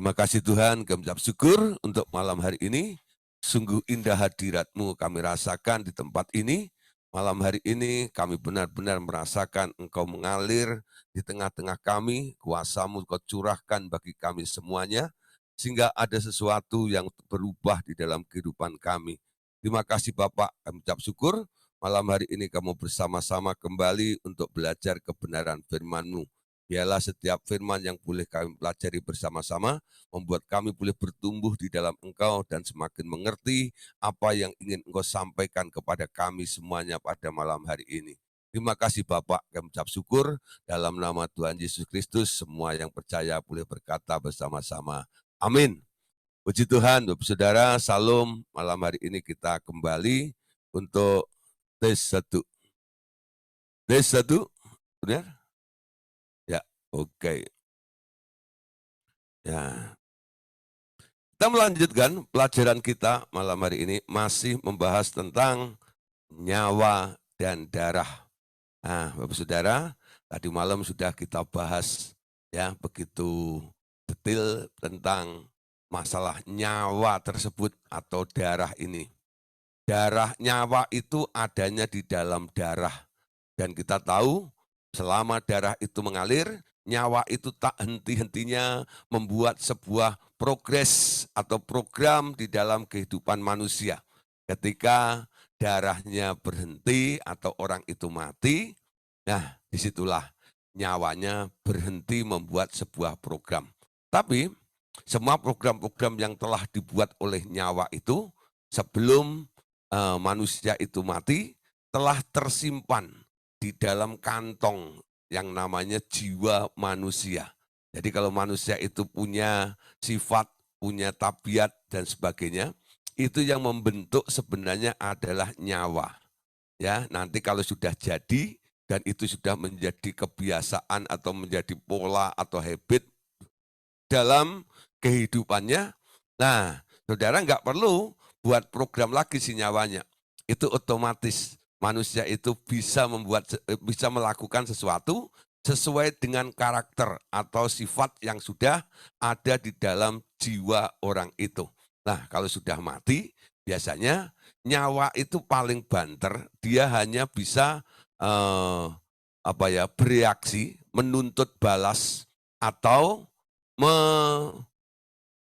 Terima kasih Tuhan, kami ucap syukur untuk malam hari ini. Sungguh indah hadirat-Mu kami rasakan di tempat ini. Malam hari ini kami benar-benar merasakan Engkau mengalir di tengah-tengah kami, kuasa-Mu Kau curahkan bagi kami semuanya, sehingga ada sesuatu yang berubah di dalam kehidupan kami. Terima kasih Bapak, kami ucap syukur. Malam hari ini kamu bersama-sama kembali untuk belajar kebenaran firman-Mu. Biarlah setiap firman yang boleh kami pelajari bersama-sama, membuat kami boleh bertumbuh di dalam Engkau dan semakin mengerti apa yang ingin Engkau sampaikan kepada kami semuanya pada malam hari ini. Terima kasih Bapak, kami ucap syukur dalam nama Tuhan Yesus Kristus, semua yang percaya boleh berkata bersama-sama. Amin. Puji Tuhan, Bapak Saudara, Salam. Malam hari ini kita kembali untuk tes satu. Tes satu, benar? Ya, oke. Ya. Kita melanjutkan pelajaran kita malam hari ini masih membahas tentang nyawa dan darah. Nah, Bapak Saudara, tadi malam sudah kita bahas ya begitu detail tentang masalah nyawa tersebut atau darah ini. Darah nyawa itu adanya di dalam darah. Dan kita tahu selama darah itu mengalir, nyawa itu tak henti-hentinya membuat sebuah progres atau program di dalam kehidupan manusia. Ketika darahnya berhenti atau orang itu mati, nah disitulah nyawanya berhenti membuat sebuah program. Tapi semua program-program yang telah dibuat oleh nyawa itu sebelum manusia itu mati telah tersimpan di dalam kantong yang namanya jiwa manusia. Jadi kalau manusia itu punya sifat, punya tabiat dan sebagainya, itu yang membentuk sebenarnya adalah nyawa. Ya, nanti kalau sudah jadi dan itu sudah menjadi kebiasaan atau menjadi pola atau habit dalam kehidupannya, nah saudara nggak perlu buat program lagi si nyawanya. Itu otomatis manusia itu bisa melakukan sesuatu sesuai dengan karakter atau sifat yang sudah ada di dalam jiwa orang itu. Nah, kalau sudah mati, biasanya nyawa itu paling banter, dia hanya bisa bereaksi, menuntut balas atau me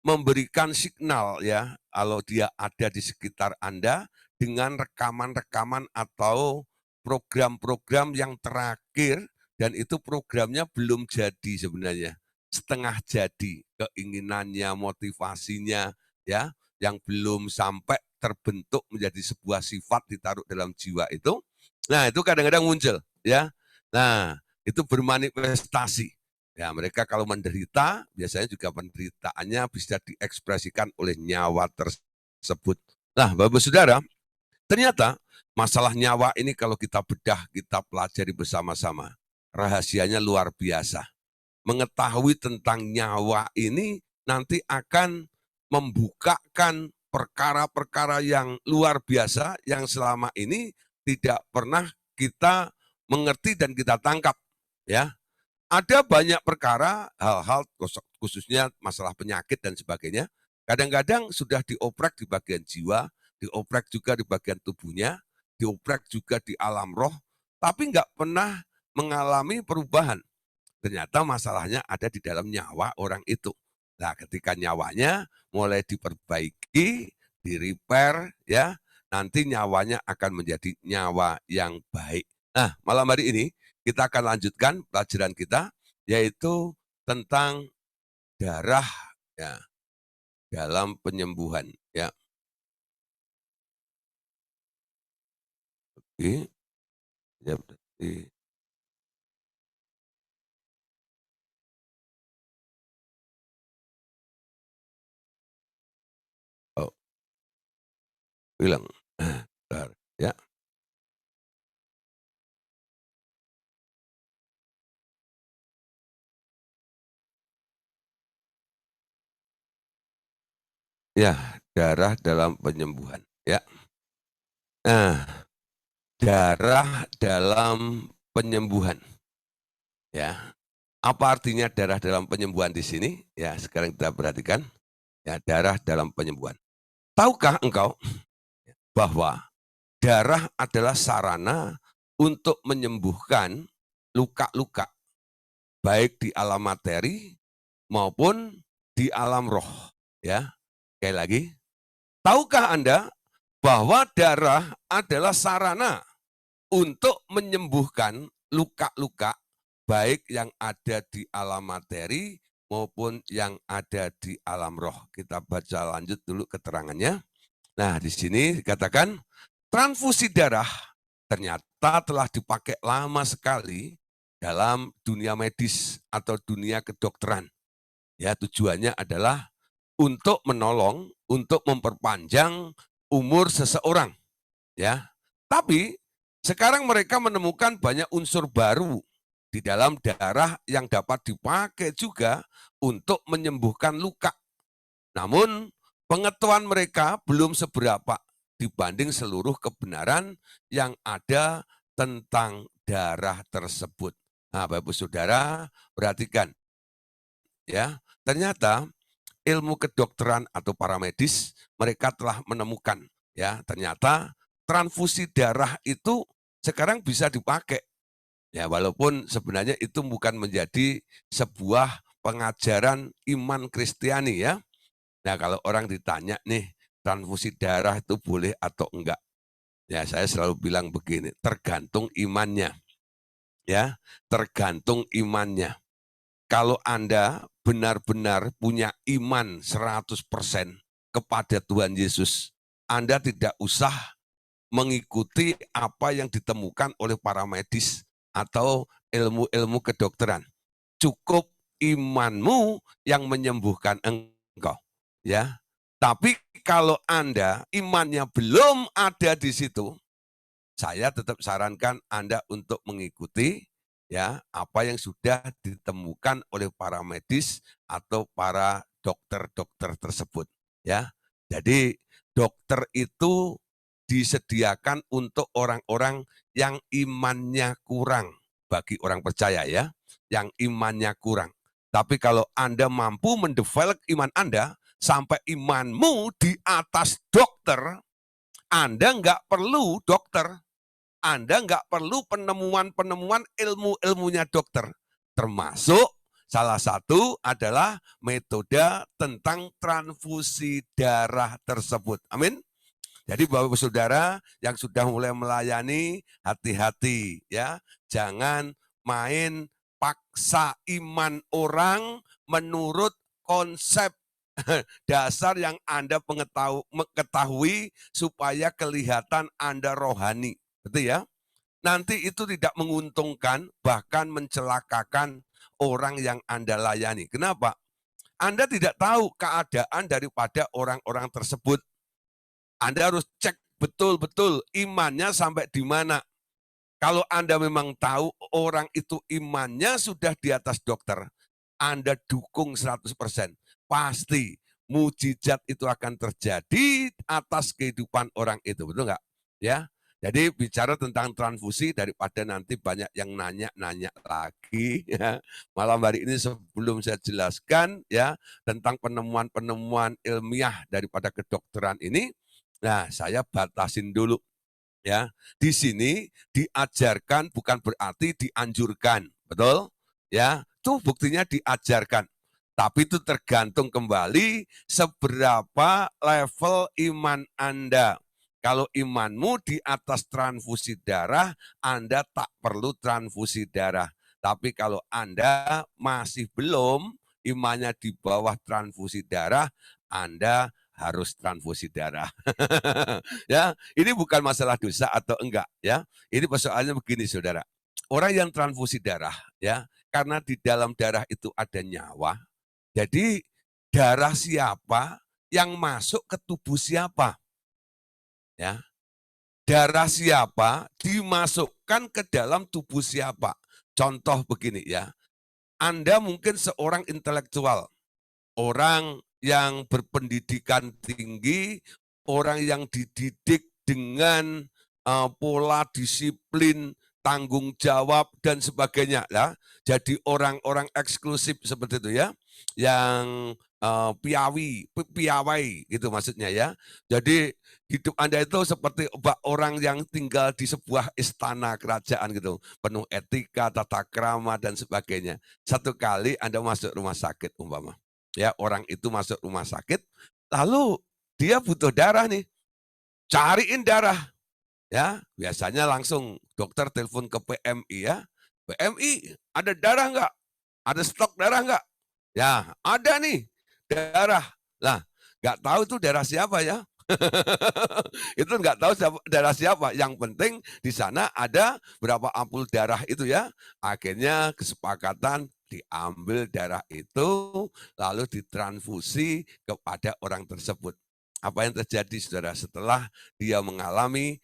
memberikan signal ya, kalau dia ada di sekitar Anda dengan rekaman-rekaman atau program-program yang terakhir dan itu programnya belum jadi sebenarnya. Setengah jadi keinginannya, motivasinya ya, yang belum sampai terbentuk menjadi sebuah sifat ditaruh dalam jiwa itu. Nah, itu kadang-kadang muncul ya. Nah, itu bermanifestasi. Ya, mereka kalau menderita, biasanya juga penderitaannya bisa diekspresikan oleh nyawa tersebut. Nah, Bapak Saudara, ternyata masalah nyawa ini kalau kita bedah, kita pelajari bersama-sama. Rahasianya luar biasa. Mengetahui tentang nyawa ini nanti akan membukakan perkara-perkara yang luar biasa yang selama ini tidak pernah kita mengerti dan kita tangkap. Ya, ada banyak perkara, hal-hal khususnya masalah penyakit dan sebagainya, kadang-kadang sudah dioprek di bagian jiwa, dioprek juga di bagian tubuhnya, dioprek juga di alam roh, tapi nggak pernah mengalami perubahan. Ternyata masalahnya ada di dalam nyawa orang itu. Nah, ketika nyawanya mulai diperbaiki, di-repair, ya, nanti nyawanya akan menjadi nyawa yang baik. Nah, malam hari ini kita akan lanjutkan pelajaran kita, yaitu tentang darah ya, dalam penyembuhan. Ya, oke. Ya, berarti. Oh, bilang. Bentar, ya. Ya, darah dalam penyembuhan. Ya. Nah, darah dalam penyembuhan. Ya. Apa artinya darah dalam penyembuhan di sini? Ya, sekarang kita perhatikan. Ya, darah dalam penyembuhan. Tahukah engkau bahwa darah adalah sarana untuk menyembuhkan luka-luka, baik di alam materi maupun di alam roh. Ya, sekali lagi, tahukah Anda bahwa darah adalah sarana untuk menyembuhkan luka-luka, baik yang ada di alam materi maupun yang ada di alam roh. Kita baca lanjut dulu keterangannya. Nah, di sini dikatakan transfusi darah ternyata telah dipakai lama sekali dalam dunia medis atau dunia kedokteran. Ya, tujuannya adalah untuk menolong, untuk memperpanjang umur seseorang. Ya, tapi sekarang mereka menemukan banyak unsur baru di dalam darah yang dapat dipakai juga untuk menyembuhkan luka. Namun pengetahuan mereka belum seberapa dibanding seluruh kebenaran yang ada tentang darah tersebut. Nah, Bapak Saudara, perhatikan ya. Ternyata ilmu kedokteran atau para medis mereka telah menemukan ya, ternyata transfusi darah itu sekarang bisa dipakai. Ya, walaupun sebenarnya itu bukan menjadi sebuah pengajaran iman Kristiani ya. Nah, kalau orang ditanya nih, transfusi darah itu boleh atau enggak? Ya, saya selalu bilang begini, tergantung imannya. Ya, tergantung imannya. Kalau Anda benar-benar punya iman 100% kepada Tuhan Yesus, Anda tidak usah mengikuti apa yang ditemukan oleh para medis atau ilmu-ilmu kedokteran. Cukup imanmu yang menyembuhkan engkau. Ya. Tapi kalau Anda imannya belum ada di situ, saya tetap sarankan Anda untuk mengikuti ya apa yang sudah ditemukan oleh para medis atau para dokter-dokter tersebut ya. Jadi dokter itu disediakan untuk orang-orang yang imannya kurang, bagi orang percaya ya, yang imannya kurang. Tapi kalau Anda mampu mendevelop iman Anda sampai imanmu di atas dokter, Anda nggak perlu dokter. Anda nggak perlu penemuan-penemuan ilmu-ilmunya dokter. Termasuk salah satu adalah metode tentang transfusi darah tersebut. Amin. Jadi Bapak Saudara yang sudah mulai melayani, hati-hati ya. Jangan main paksa iman orang menurut konsep dasar yang Anda mengetahui supaya kelihatan Anda rohani. Betul ya? Nanti itu tidak menguntungkan, bahkan mencelakakan orang yang Anda layani. Kenapa? Anda tidak tahu keadaan daripada orang-orang tersebut. Anda harus cek betul-betul imannya sampai di mana. Kalau Anda memang tahu orang itu imannya sudah di atas dokter, Anda dukung 100%. Pasti mujizat itu akan terjadi atas kehidupan orang itu, betul nggak? Ya, jadi bicara tentang transfusi daripada nanti banyak yang nanya-nanya lagi. Ya. Malam hari ini sebelum saya jelaskan ya tentang penemuan-penemuan ilmiah daripada kedokteran ini, nah saya batasin dulu. Ya, di sini diajarkan bukan berarti dianjurkan, betul? Ya, itu buktinya diajarkan. Tapi itu tergantung kembali seberapa level iman Anda. Kalau imanmu di atas transfusi darah, Anda tak perlu transfusi darah. Tapi kalau Anda masih belum, imannya di bawah transfusi darah, Anda harus transfusi darah. Ya, ini bukan masalah dosa atau enggak ya. Ini persoalannya begini Saudara. Orang yang transfusi darah ya, karena di dalam darah itu ada nyawa. Jadi darah siapa yang masuk ke tubuh siapa? Ya. Darah siapa dimasukkan ke dalam tubuh siapa? Contoh begini ya. Anda mungkin seorang intelektual, orang yang berpendidikan tinggi, orang yang dididik dengan pola disiplin tanggung jawab dan sebagainya ya. Jadi orang-orang eksklusif seperti itu ya, yang piawai gitu maksudnya ya. Jadi hidup Anda itu seperti orang yang tinggal di sebuah istana kerajaan gitu, penuh etika, tata krama dan sebagainya. Satu kali Anda masuk rumah sakit umpama, ya orang itu masuk rumah sakit, lalu dia butuh darah nih, cariin darah. Ya, biasanya langsung dokter telepon ke PMI ya, "PMI, ada darah nggak? Ada stok darah nggak?" "Ya, ada nih, darah." Lah, nggak tahu itu darah siapa ya. Itu nggak tahu darah siapa, yang penting di sana ada berapa ampul darah itu ya. Akhirnya kesepakatan diambil darah itu, lalu ditransfusi kepada orang tersebut. Apa yang terjadi saudara setelah dia mengalami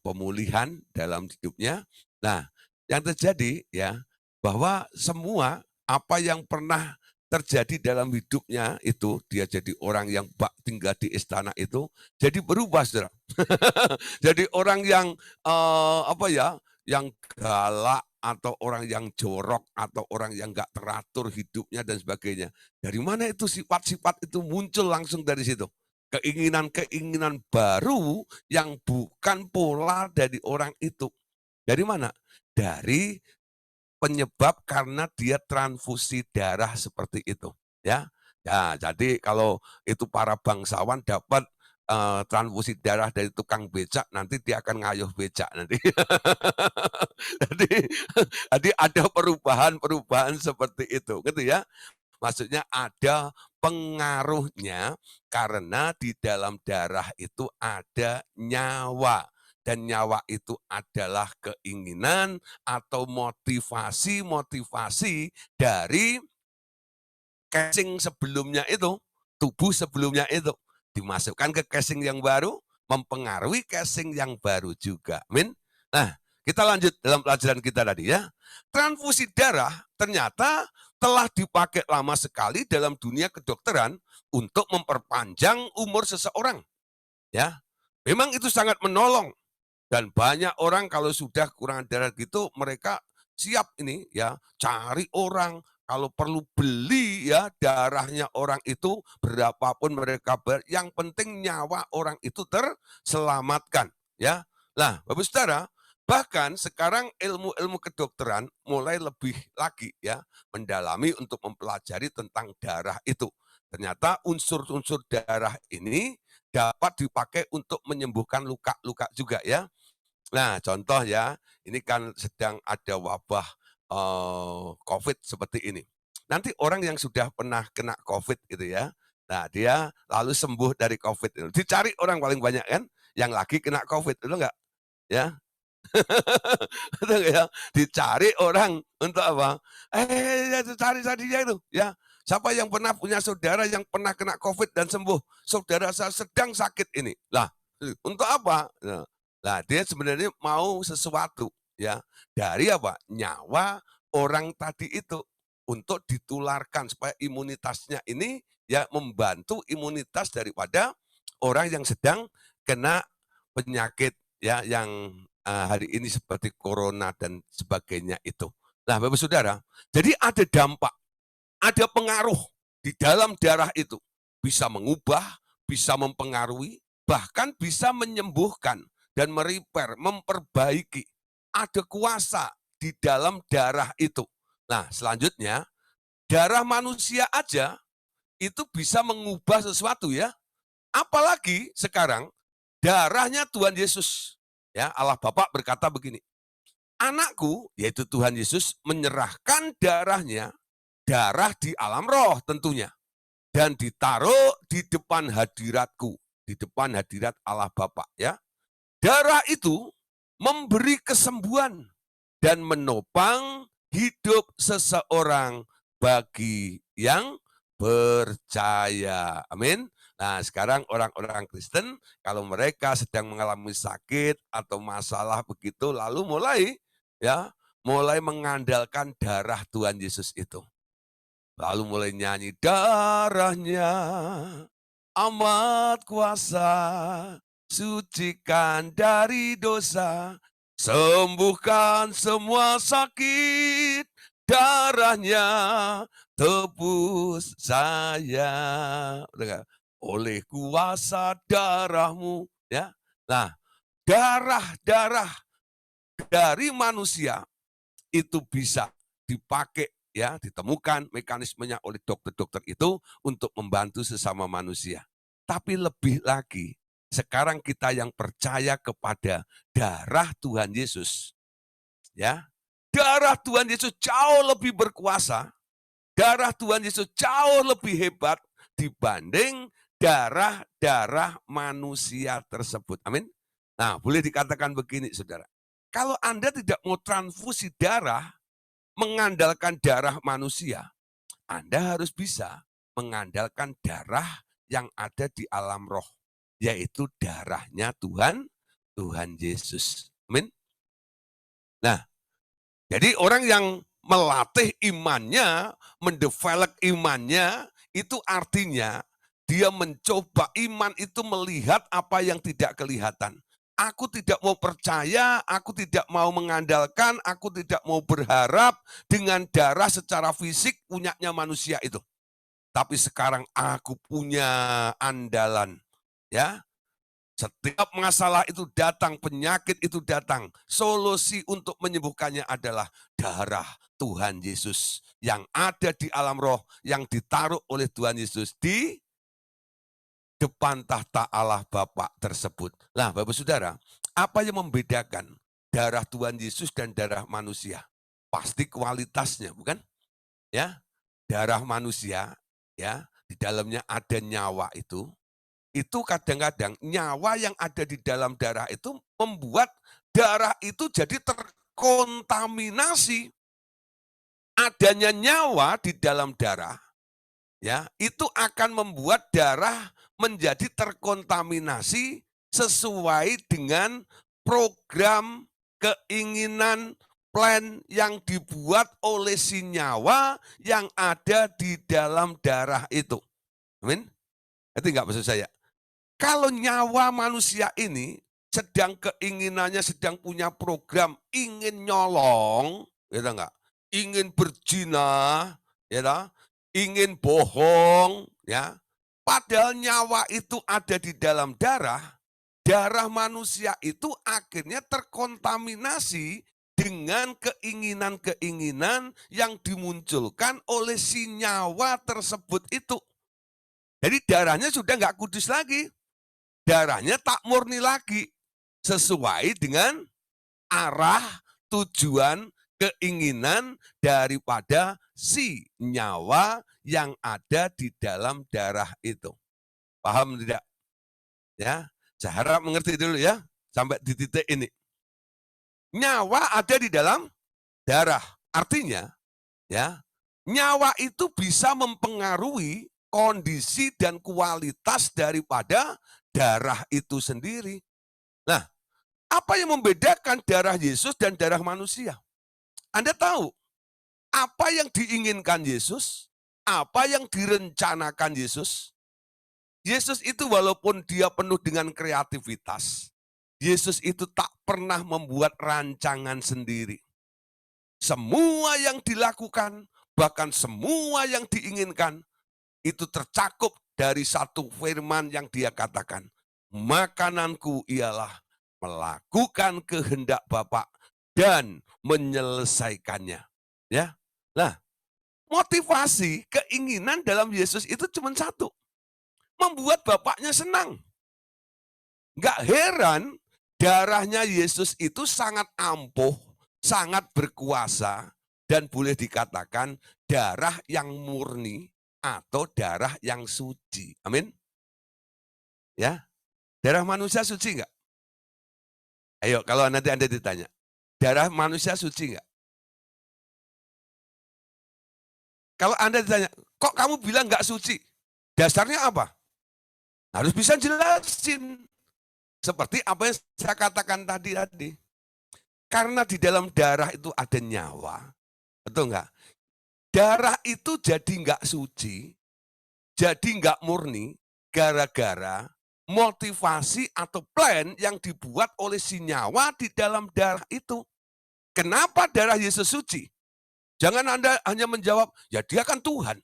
pemulihan dalam hidupnya. Nah, yang terjadi ya, bahwa semua apa yang pernah terjadi dalam hidupnya itu, dia jadi orang yang tinggal di istana itu, jadi berubah saudara. Jadi orang yang, apa ya, yang galak, atau orang yang jorok, atau orang yang nggak teratur hidupnya dan sebagainya. Dari mana itu sifat-sifat itu muncul langsung dari situ? Keinginan-keinginan baru yang bukan pola dari orang itu. Dari mana? Dari penyebab karena dia transfusi darah seperti itu, ya. Ya, jadi kalau itu para bangsawan dapat, transfusi darah dari tukang becak, nanti dia akan ngayuh becak nanti. Jadi jadi ada perubahan-perubahan seperti itu, gitu ya. Maksudnya ada pengaruhnya karena di dalam darah itu ada nyawa. Dan nyawa itu adalah keinginan atau motivasi-motivasi dari casing sebelumnya itu, tubuh sebelumnya itu. Dimasukkan ke casing yang baru, mempengaruhi casing yang baru juga. Amin. Nah, kita lanjut dalam pelajaran kita tadi ya. Transfusi darah ternyata telah dipakai lama sekali dalam dunia kedokteran untuk memperpanjang umur seseorang. Ya, memang itu sangat menolong dan banyak orang kalau sudah kurang darah gitu, mereka siap ini ya, cari orang, kalau perlu beli ya darahnya orang itu, berapapun mereka bayar, yang penting nyawa orang itu terselamatkan ya. Nah, Bapak Saudara, bahkan sekarang ilmu-ilmu kedokteran mulai lebih lagi ya, mendalami untuk mempelajari tentang darah itu. Ternyata unsur-unsur darah ini dapat dipakai untuk menyembuhkan luka-luka juga ya. Nah, contoh ya, ini kan sedang ada wabah, Covid seperti ini. Nanti orang yang sudah pernah kena Covid gitu ya, nah dia lalu sembuh dari Covid itu, dicari orang paling banyak kan, yang lagi kena Covid, betul nggak? Ya, betul nggak ya? Dicari orang untuk apa? Cari dia itu, ya. Siapa yang pernah punya saudara yang pernah kena Covid dan sembuh? Saudara saya sedang sakit ini. Lah, untuk apa? Nah, dia sebenarnya mau sesuatu ya dari apa? Nyawa orang tadi itu untuk ditularkan supaya imunitasnya ini ya membantu imunitas daripada orang yang sedang kena penyakit ya yang hari ini seperti corona dan sebagainya itu. Nah, Bapak Saudara, jadi ada dampak, ada pengaruh di dalam darah itu. Bisa mengubah, bisa mempengaruhi, bahkan bisa menyembuhkan dan merepair, memperbaiki. Ada kuasa di dalam darah itu. Nah, selanjutnya, darah manusia aja itu bisa mengubah sesuatu ya. Apalagi sekarang darahnya Tuhan Yesus. Ya, Allah Bapa berkata begini, anakku, yaitu Tuhan Yesus, menyerahkan darahnya, darah di alam roh tentunya, dan ditaruh di depan hadiratku, di depan hadirat Allah Bapa ya. Darah itu memberi kesembuhan dan menopang hidup seseorang bagi yang percaya. Amin. Nah, sekarang orang-orang Kristen kalau mereka sedang mengalami sakit atau masalah begitu, lalu ya, mulai mengandalkan darah Tuhan Yesus itu. Lalu mulai nyanyi, darahnya amat kuasa, sucikan dari dosa, sembuhkan semua sakit, darahnya tebus saya. Udah nggak? Oleh kuasa darahmu, ya. Nah, darah-darah dari manusia itu bisa dipakai, ya, ditemukan mekanismenya oleh dokter-dokter itu untuk membantu sesama manusia. Tapi lebih lagi, sekarang kita yang percaya kepada darah Tuhan Yesus, ya. Darah Tuhan Yesus jauh lebih berkuasa, darah Tuhan Yesus jauh lebih hebat dibanding darah-darah manusia tersebut. Amin. Nah, boleh dikatakan begini, Saudara. Kalau Anda tidak mau transfusi darah, mengandalkan darah manusia, Anda harus bisa mengandalkan darah yang ada di alam roh, yaitu darahnya Tuhan Yesus. Amin. Nah, jadi orang yang melatih imannya, mendevelop imannya, itu artinya dia mencoba iman itu melihat apa yang tidak kelihatan. Aku tidak mau percaya, aku tidak mau mengandalkan, aku tidak mau berharap dengan darah secara fisik punyanya manusia itu. Tapi sekarang aku punya andalan, ya. Setiap masalah itu datang, penyakit itu datang. Solusi untuk menyembuhkannya adalah darah Tuhan Yesus yang ada di alam roh, yang ditaruh oleh Tuhan Yesus di depan tahta Allah Bapa tersebut. Nah, Bapak Saudara, apa yang membedakan darah Tuhan Yesus dan darah manusia? Pasti kualitasnya, bukan? Ya, darah manusia, ya, di dalamnya ada nyawa itu kadang-kadang nyawa yang ada di dalam darah itu membuat darah itu jadi terkontaminasi. Adanya nyawa di dalam darah, ya, itu akan membuat darah menjadi terkontaminasi sesuai dengan program, keinginan, plan yang dibuat oleh si nyawa yang ada di dalam darah itu. Amin. Itu enggak maksud saya? Kalau nyawa manusia ini sedang keinginannya sedang punya program ingin nyolong, gitu enggak? Ingin berzina, ya, ingin bohong, ya. Padahal nyawa itu ada di dalam darah, darah manusia itu akhirnya terkontaminasi dengan keinginan-keinginan yang dimunculkan oleh si nyawa tersebut itu. Jadi darahnya sudah nggak kudus lagi. Darahnya tak murni lagi, sesuai dengan arah, tujuan, keinginan daripada si nyawa yang ada di dalam darah itu. Paham tidak? Ya, saya harap mengerti dulu ya, sampai di titik ini. Nyawa ada di dalam darah, artinya ya, nyawa itu bisa mempengaruhi kondisi dan kualitas daripada darah itu sendiri. Nah, apa yang membedakan darah Yesus dan darah manusia? Anda tahu, apa yang diinginkan Yesus, apa yang direncanakan Yesus. Yesus itu walaupun dia penuh dengan kreativitas, Yesus itu tak pernah membuat rancangan sendiri. Semua yang dilakukan, bahkan semua yang diinginkan, itu tercakup dari satu firman yang dia katakan. Makananku ialah melakukan kehendak Bapa dan menyelesaikannya. Ya, nah, motivasi, keinginan dalam Yesus itu cuma satu. Membuat Bapaknya senang. Nggak heran darahnya Yesus itu sangat ampuh, sangat berkuasa, dan boleh dikatakan darah yang murni atau darah yang suci. Amin. Ya, darah manusia suci enggak? Ayo, kalau nanti Anda ditanya, darah manusia suci enggak? Kalau Anda ditanya, kok kamu bilang enggak suci? Dasarnya apa? Harus bisa jelasin. Seperti apa yang saya katakan tadi. Karena di dalam darah itu ada nyawa. Betul enggak? Darah itu jadi enggak suci, jadi enggak murni, gara-gara motivasi atau plan yang dibuat oleh si nyawa di dalam darah itu. Kenapa darah Yesus suci? Jangan Anda hanya menjawab, ya dia kan Tuhan.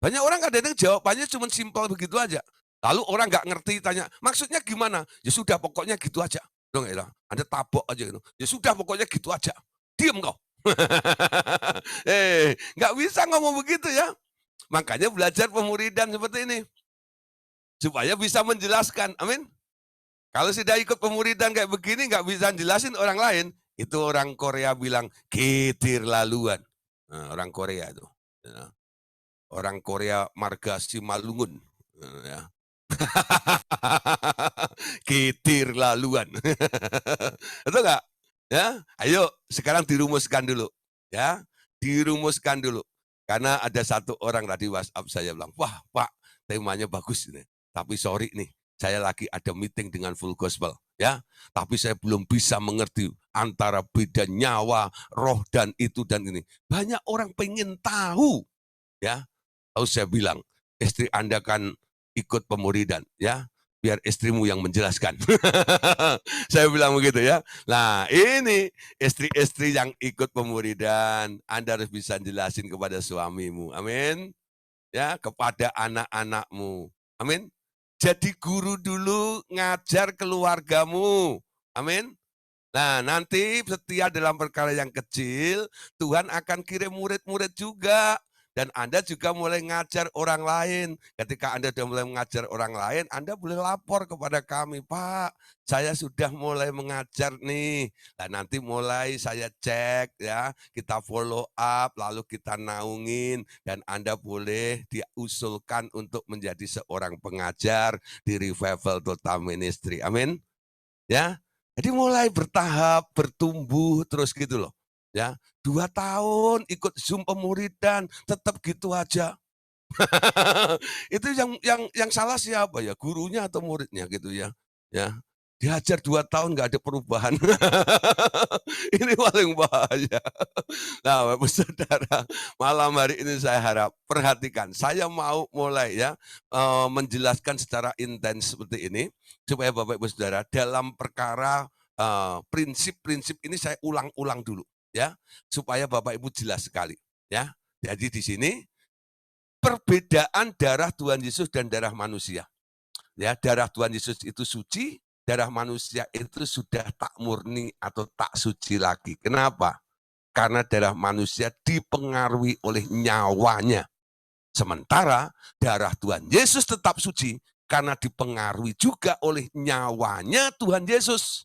Banyak orang kadang-kadang jawabannya cuma simpel begitu aja. Lalu orang nggak ngerti tanya, maksudnya gimana? Ya sudah pokoknya gitu aja. Dong ya, Anda tabok aja gitu. Ya sudah pokoknya gitu aja. Diam kau. Nggak bisa ngomong begitu ya. Makanya belajar pemuridan seperti ini. Supaya bisa menjelaskan. Amin. Kalau sudah ikut pemuridan kayak begini nggak bisa jelasin orang lain, itu orang Korea bilang ketir laluan. Nah, orang Korea itu. Ya. Orang Korea marga Simalungun. Ya. Ketir laluan. Betul nggak? Ya, ayo sekarang dirumuskan dulu. Ya, dirumuskan dulu. Karena ada satu orang tadi WhatsApp saya bilang, wah Pak, temanya bagus ini. Tapi sorry nih, saya lagi ada meeting dengan Full Gospel. Ya, tapi saya belum bisa mengerti antara beda nyawa, roh dan itu dan ini. Banyak orang pengen tahu. Ya, lalu saya bilang, istri Anda kan ikut pemuridan, ya, biar istrimu yang menjelaskan. Saya bilang begitu ya. Nah, ini istri-istri yang ikut pemuridan, Anda harus bisa jelasin kepada suamimu. Amin. Ya, kepada anak-anakmu. Amin. Jadi guru dulu, ngajar keluargamu. Amin. Nah, nanti setia dalam perkara yang kecil, Tuhan akan kirim murid-murid juga. Dan Anda juga mulai ngajar orang lain. Ketika Anda sudah mulai mengajar orang lain, Anda boleh lapor kepada kami, Pak, saya sudah mulai mengajar nih. Nah, nanti mulai saya cek ya, kita follow up, lalu kita naungin, dan Anda boleh diusulkan untuk menjadi seorang pengajar di Revival Total Ministry. Amin. Ya, jadi mulai bertahap, bertumbuh terus gitu loh. Ya, 2 tahun ikut Zoom pemuridan, tetap gitu aja. Itu yang salah siapa ya? Gurunya atau muridnya gitu ya. Ya. Diajar 2 tahun nggak ada perubahan. Ini paling bahaya. Nah, Bapak Saudara, malam hari ini saya harap perhatikan. Saya mau mulai ya menjelaskan secara intens seperti ini supaya Bapak Ibu Saudara dalam perkara prinsip-prinsip ini saya ulang-ulang dulu ya supaya Bapak Ibu jelas sekali ya. Jadi di sini perbedaan darah Tuhan Yesus dan darah manusia. Ya, darah Tuhan Yesus itu suci, darah manusia itu sudah tak murni atau tak suci lagi. Kenapa? Karena darah manusia dipengaruhi oleh nyawanya. Sementara darah Tuhan Yesus tetap suci karena dipengaruhi juga oleh nyawanya Tuhan Yesus.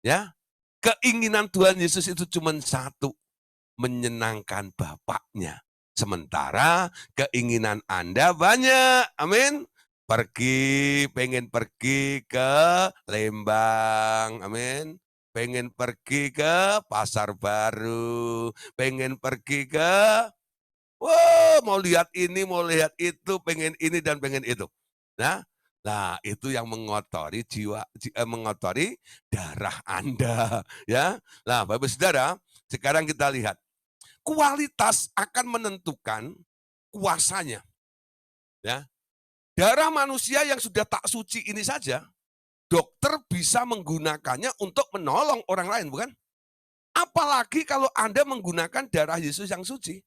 Ya, keinginan Tuhan Yesus itu cuma satu, menyenangkan Bapaknya. Sementara keinginan Anda banyak. Amin. Pengen pergi ke Lembang. Amin. Pengen pergi ke Pasar Baru. Pengen pergi ke, mau lihat ini, mau lihat itu, pengen ini dan pengen itu. Nah, itu yang mengotori mengotori darah Anda. Ya, nah Bapak Saudara, sekarang kita lihat. Kualitas akan menentukan kuasanya. Ya. Darah manusia yang sudah tak suci ini saja, dokter bisa menggunakannya untuk menolong orang lain, bukan? Apalagi kalau Anda menggunakan darah Yesus yang suci.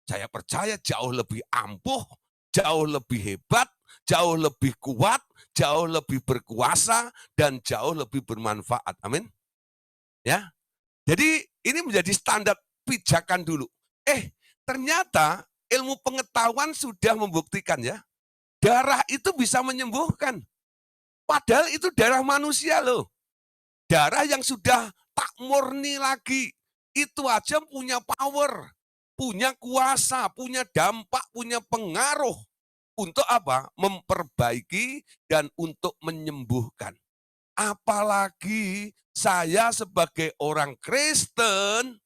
Saya percaya jauh lebih ampuh, jauh lebih hebat, jauh lebih kuat, jauh lebih berkuasa, dan jauh lebih bermanfaat. Amin. Ya. Jadi ini menjadi standar pijakan dulu. Ternyata ilmu pengetahuan sudah membuktikan ya, darah itu bisa menyembuhkan. Padahal itu darah manusia loh. Darah yang sudah tak murni lagi. Itu aja punya power, punya kuasa, punya dampak, punya pengaruh. Untuk apa? Memperbaiki dan untuk menyembuhkan. Apalagi saya sebagai orang Kristen,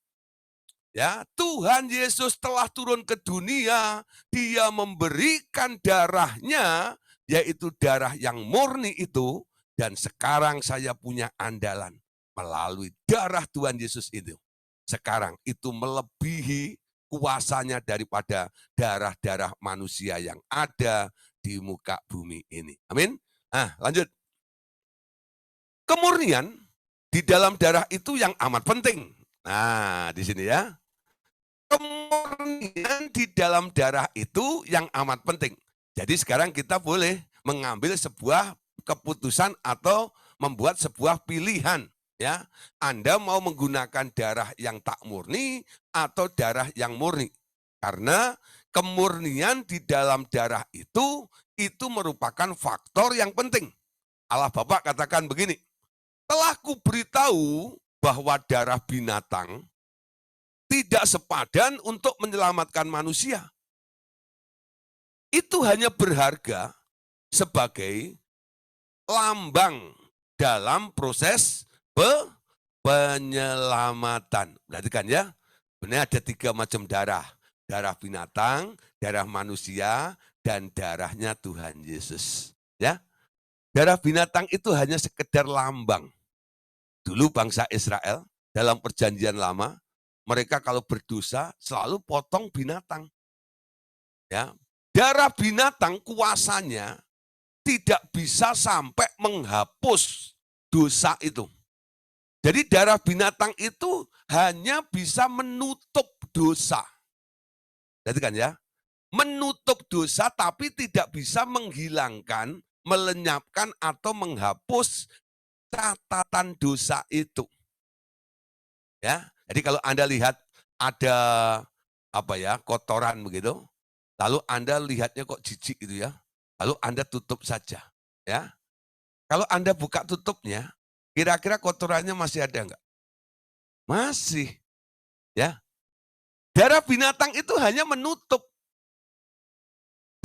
ya, Tuhan Yesus telah turun ke dunia, Dia memberikan darahnya, yaitu darah yang murni itu, dan sekarang saya punya andalan melalui darah Tuhan Yesus itu. Sekarang itu melebihi kuasanya daripada darah-darah manusia yang ada di muka bumi ini. Amin. Nah, lanjut. Kemurnian di dalam darah itu yang amat penting. Nah, di sini ya. Kemurnian di dalam darah itu yang amat penting. Jadi sekarang kita boleh mengambil sebuah keputusan atau membuat sebuah pilihan, ya. Anda mau menggunakan darah yang tak murni atau darah yang murni. Karena kemurnian di dalam darah itu merupakan faktor yang penting. Allah Bapa katakan begini, telah kuberitahu bahwa darah binatang tidak sepadan untuk menyelamatkan manusia. Itu hanya berharga sebagai lambang dalam proses penyelamatan. Berarti kan ya, benar ada 3 macam darah. Darah binatang, darah manusia, dan darahnya Tuhan Yesus. Ya, darah binatang itu hanya sekedar lambang. Dulu bangsa Israel dalam perjanjian lama, mereka kalau berdosa selalu potong binatang. Ya, darah binatang kuasanya tidak bisa sampai menghapus dosa itu. Jadi darah binatang itu hanya bisa menutup dosa. Jadi kan ya, menutup dosa tapi tidak bisa menghilangkan, melenyapkan atau menghapus catatan dosa itu. Ya, jadi kalau Anda lihat ada kotoran begitu, lalu Anda lihatnya kok jijik gitu ya, lalu Anda tutup saja, ya. Kalau Anda buka tutupnya, kira-kira kotorannya masih ada enggak? Masih, ya. Darah binatang itu hanya menutup.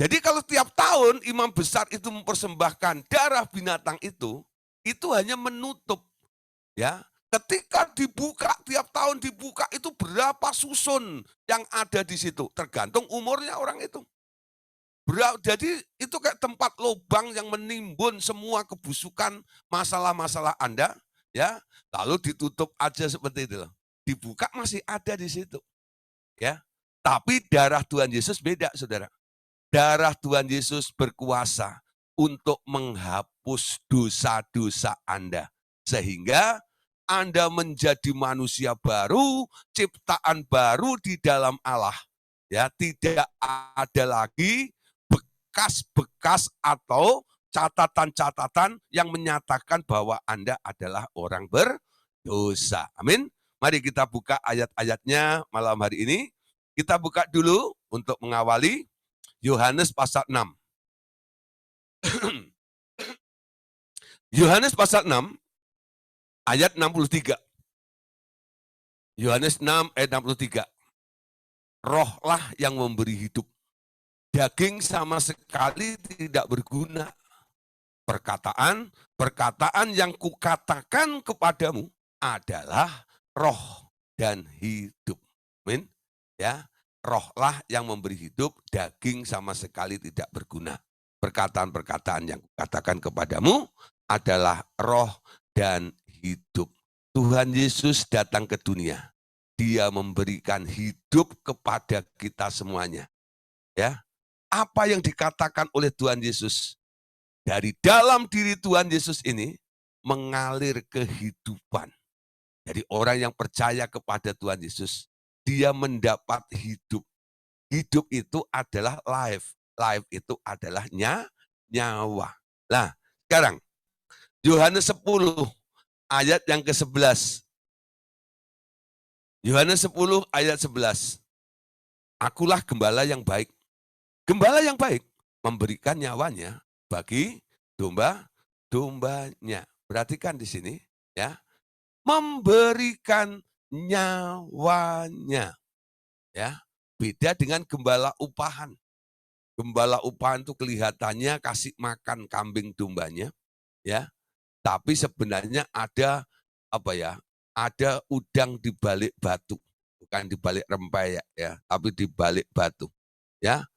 Jadi kalau tiap tahun imam besar itu mempersembahkan darah binatang itu hanya menutup, ya. Ketika dibuka, tiap tahun dibuka itu berapa susun yang ada di situ, tergantung umurnya orang itu. Jadi itu kayak tempat lubang yang menimbun semua kebusukan, masalah-masalah Anda, ya. Lalu ditutup aja seperti itu loh. Dibuka masih ada di situ, ya. Tapi darah Tuhan Yesus beda, Saudara. Darah Tuhan Yesus berkuasa untuk menghapus dosa-dosa Anda. Sehingga Anda menjadi manusia baru, ciptaan baru di dalam Allah. Ya, tidak ada lagi bekas-bekas atau catatan-catatan yang menyatakan bahwa Anda adalah orang berdosa. Amin. Mari kita buka ayat-ayatnya malam hari ini. Kita buka dulu untuk mengawali Yohanes pasal 6. Yohanes pasal 6 ayat 63. Yohanes 6 ayat 63. Rohlah yang memberi hidup. Daging sama sekali tidak berguna. Perkataan yang kukatakan kepadamu adalah roh dan hidup. Amin. Ya, rohlah yang memberi hidup, daging sama sekali tidak berguna. Perkataan-perkataan yang kukatakan kepadamu adalah roh dan hidup. Tuhan Yesus datang ke dunia. Dia memberikan hidup kepada kita semuanya. Ya, apa yang dikatakan oleh Tuhan Yesus? Dari dalam diri Tuhan Yesus ini mengalir kehidupan. Jadi orang yang percaya kepada Tuhan Yesus, dia mendapat hidup. Hidup itu adalah life. Life itu adalah nyawa. Nah, sekarang Yohanes 10 ayat yang ke-11. Yohanes 10 ayat 11. Akulah gembala yang baik. Gembala yang baik memberikan nyawanya bagi domba-dombanya. Perhatikan di sini, ya. Memberikan nyawanya. Ya. Beda dengan gembala upahan. Gembala upahan itu kelihatannya kasih makan kambing dombanya, ya. Tapi sebenarnya ada ada udang di balik batu. Bukan di balik rempeyek ya, tapi di balik batu. Ya.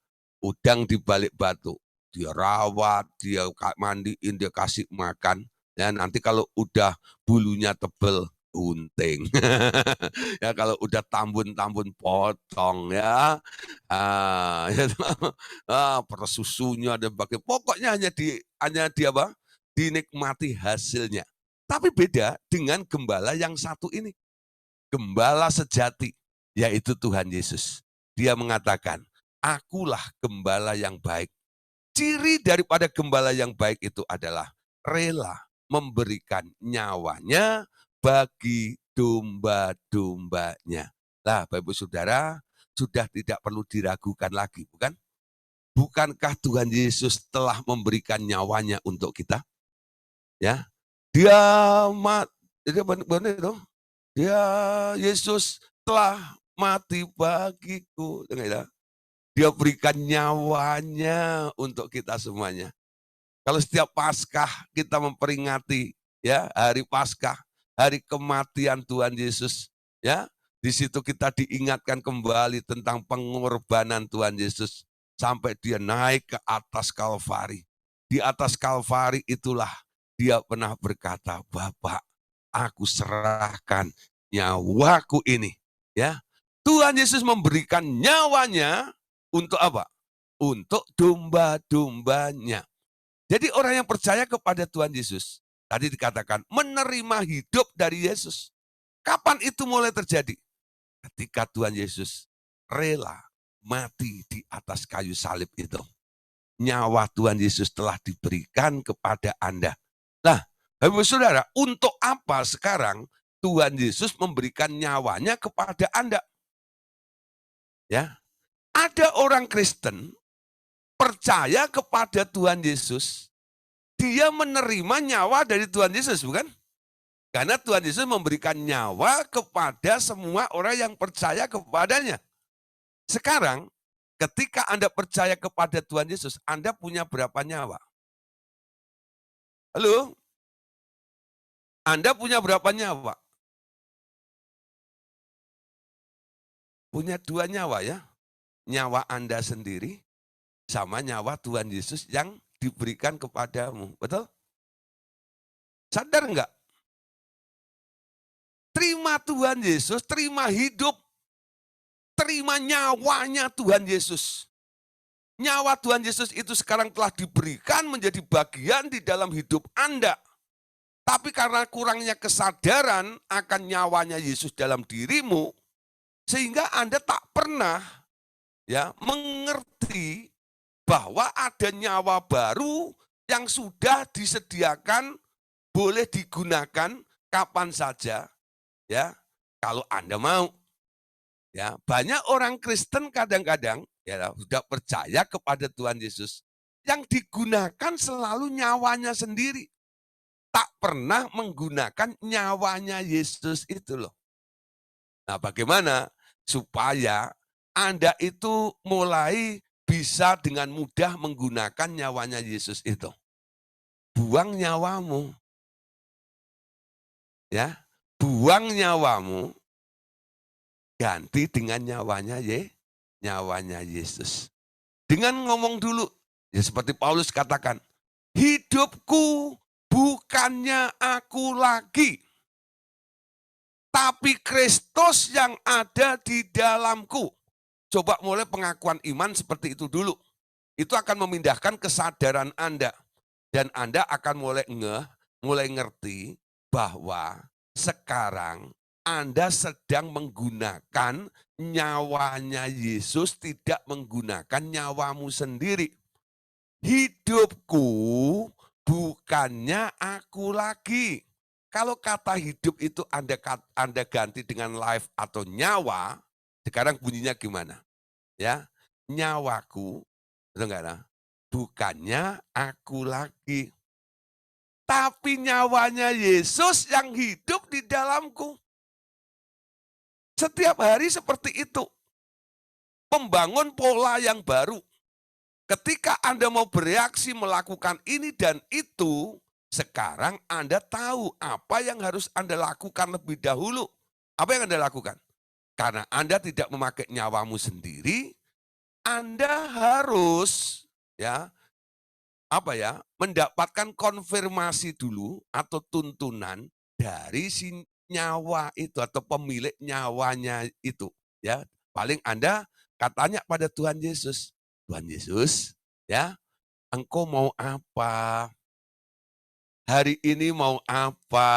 Udang di balik batu. Dia rawat, dia mandiin, dia kasih makan. Ya, nanti kalau udah bulunya tebel, gunting. Ya kalau udah tambun-tambun potong ya. Ya toh. Per susunya ada pakai pokoknya hanya di apa, dinikmati hasilnya. Tapi beda dengan gembala yang satu ini, gembala sejati, yaitu Tuhan Yesus. Dia mengatakan, "Akulah gembala yang baik." Ciri daripada gembala yang baik itu adalah rela memberikan nyawanya bagi domba-dombanya. Lah, Bapak Ibu Saudara, sudah tidak perlu diragukan lagi, bukan? Bukankah Tuhan Yesus telah memberikan nyawanya untuk kita? Ya, dia mat, dia benar itu. Dia Yesus telah mati bagiku. Dengar ya? Dia berikan nyawanya untuk kita semuanya. Kalau setiap Paskah kita memperingati ya hari Paskah, hari kematian Tuhan Yesus, ya. Di situ kita diingatkan kembali tentang pengorbanan Tuhan Yesus sampai dia naik ke atas Kalvari. Di atas Kalvari itulah dia pernah berkata, "Bapa, aku serahkan nyawaku ini." Ya. Tuhan Yesus memberikan nyawanya untuk apa? Untuk domba-dombanya. Jadi orang yang percaya kepada Tuhan Yesus, tadi dikatakan menerima hidup dari Yesus. Kapan itu mulai terjadi? Ketika Tuhan Yesus rela mati di atas kayu salib itu. Nyawa Tuhan Yesus telah diberikan kepada Anda. Nah, Bapak Saudara, untuk apa sekarang Tuhan Yesus memberikan nyawanya kepada Anda? Ya, ada orang Kristen percaya kepada Tuhan Yesus, dia menerima nyawa dari Tuhan Yesus, bukan? Karena Tuhan Yesus memberikan nyawa kepada semua orang yang percaya kepadanya. Sekarang, ketika Anda percaya kepada Tuhan Yesus, Anda punya berapa nyawa? Halo? Anda punya berapa nyawa? Punya 2 nyawa ya. Nyawa Anda sendiri sama nyawa Tuhan Yesus yang diberikan kepadamu. Betul? Sadar enggak? Terima Tuhan Yesus, terima hidup, terima nyawanya Tuhan Yesus. Nyawa Tuhan Yesus itu sekarang telah diberikan menjadi bagian di dalam hidup Anda. Tapi karena kurangnya kesadaran akan nyawanya Yesus dalam dirimu, sehingga Anda tak pernah ya mengerti bahwa ada nyawa baru yang sudah disediakan boleh digunakan kapan saja ya kalau Anda mau. Ya, banyak orang Kristen kadang-kadang ya sudah percaya kepada Tuhan Yesus yang digunakan selalu nyawanya sendiri. Tak pernah menggunakan nyawanya Yesus itu loh. Nah, bagaimana supaya Anda itu mulai bisa dengan mudah menggunakan nyawanya Yesus itu? Buang nyawamu. Ya. Buang nyawamu, ganti dengan nyawanya Yesus. Dengan ngomong dulu, ya seperti Paulus katakan, hidupku bukannya aku lagi, tapi Kristus yang ada di dalamku. Coba mulai pengakuan iman seperti itu dulu. Itu akan memindahkan kesadaran Anda. Dan Anda akan mulai ngerti bahwa sekarang Anda sedang menggunakan nyawanya Yesus, tidak menggunakan nyawamu sendiri. Hidupku bukannya aku lagi. Kalau kata hidup itu Anda ganti dengan life atau nyawa, sekarang bunyinya gimana? Ya, nyawaku, betul nggak? Nah? Bukannya aku lagi, tapi nyawanya Yesus yang hidup di dalamku. Setiap hari seperti itu. Membangun pola yang baru. Ketika Anda mau bereaksi melakukan ini dan itu, sekarang Anda tahu apa yang harus Anda lakukan lebih dahulu. Apa yang Anda lakukan? Karena Anda tidak memakai nyawamu sendiri, Anda harus mendapatkan konfirmasi dulu atau tuntunan dari nyawa itu atau pemilik nyawanya itu, ya. Paling Anda katanya pada Tuhan Yesus, "Tuhan Yesus, ya, Engkau mau apa? Hari ini mau apa?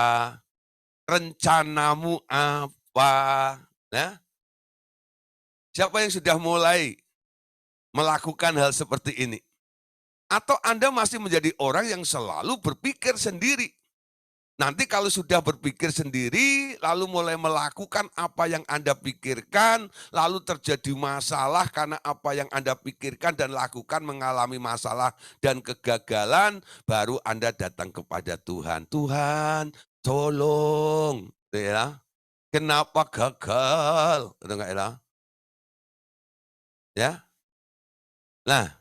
Rencanamu apa?" Nah, siapa yang sudah mulai melakukan hal seperti ini? Atau Anda masih menjadi orang yang selalu berpikir sendiri? Nanti kalau sudah berpikir sendiri, lalu mulai melakukan apa yang Anda pikirkan, lalu terjadi masalah karena apa yang Anda pikirkan dan lakukan mengalami masalah dan kegagalan, baru Anda datang kepada Tuhan. Tuhan, tolong, gitu ya. Kenapa gagal? Gitu enggak ya? Ya. Nah,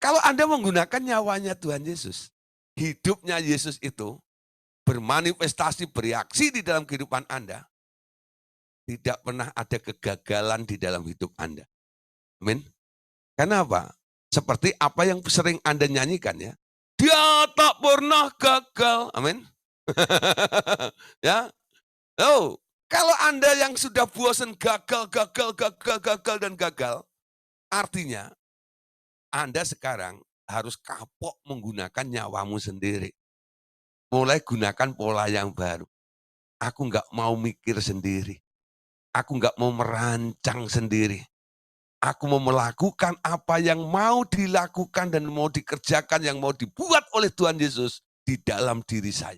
kalau Anda menggunakan nyawanya Tuhan Yesus, hidupnya Yesus itu bermanifestasi, bereaksi di dalam kehidupan Anda, tidak pernah ada kegagalan di dalam hidup Anda. Amin. Karena apa? Seperti apa yang sering Anda nyanyikan ya. Dia tak pernah gagal. Amin. Ya. Oh, kalau Anda yang sudah bosan gagal dan gagal, artinya Anda sekarang harus kapok menggunakan nyawamu sendiri. Mulai gunakan pola yang baru. Aku nggak mau mikir sendiri. Aku nggak mau merancang sendiri. Aku mau melakukan apa yang mau dilakukan dan mau dikerjakan, yang mau dibuat oleh Tuhan Yesus di dalam diri saya.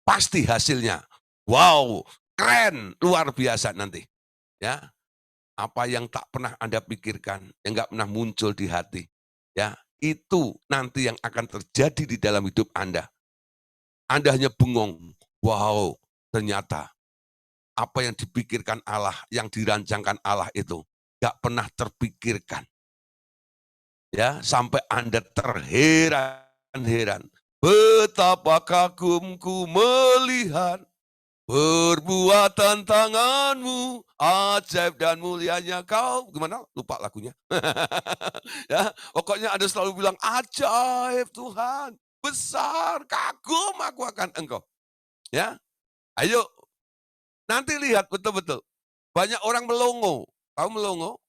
Pasti hasilnya, wow, keren, luar biasa nanti. Ya, apa yang tak pernah Anda pikirkan, yang nggak pernah muncul di hati, ya, itu nanti yang akan terjadi di dalam hidup Anda. Anda hanya bengong, wow, ternyata apa yang dipikirkan Allah, yang dirancangkan Allah itu nggak pernah terpikirkan. Ya, sampai Anda terheran-heran. Betapa kagumku melihat perbuatan tanganmu, ajaib dan mulianya kau. Gimana? Lupa lagunya. Ya, pokoknya ada selalu bilang, ajaib Tuhan, besar, kagum aku akan engkau. Ya, ayo nanti lihat betul-betul. Banyak orang melongo. Tahu melongo?